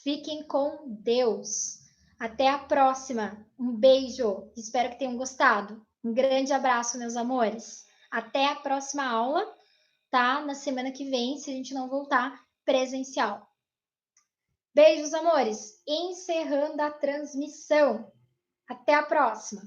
Fiquem com Deus. Até a próxima. Um beijo. Espero que tenham gostado. Um grande abraço, meus amores. Até a próxima aula, tá? Na semana que vem, se a gente não voltar presencial. Beijos, amores. Encerrando a transmissão. Até a próxima.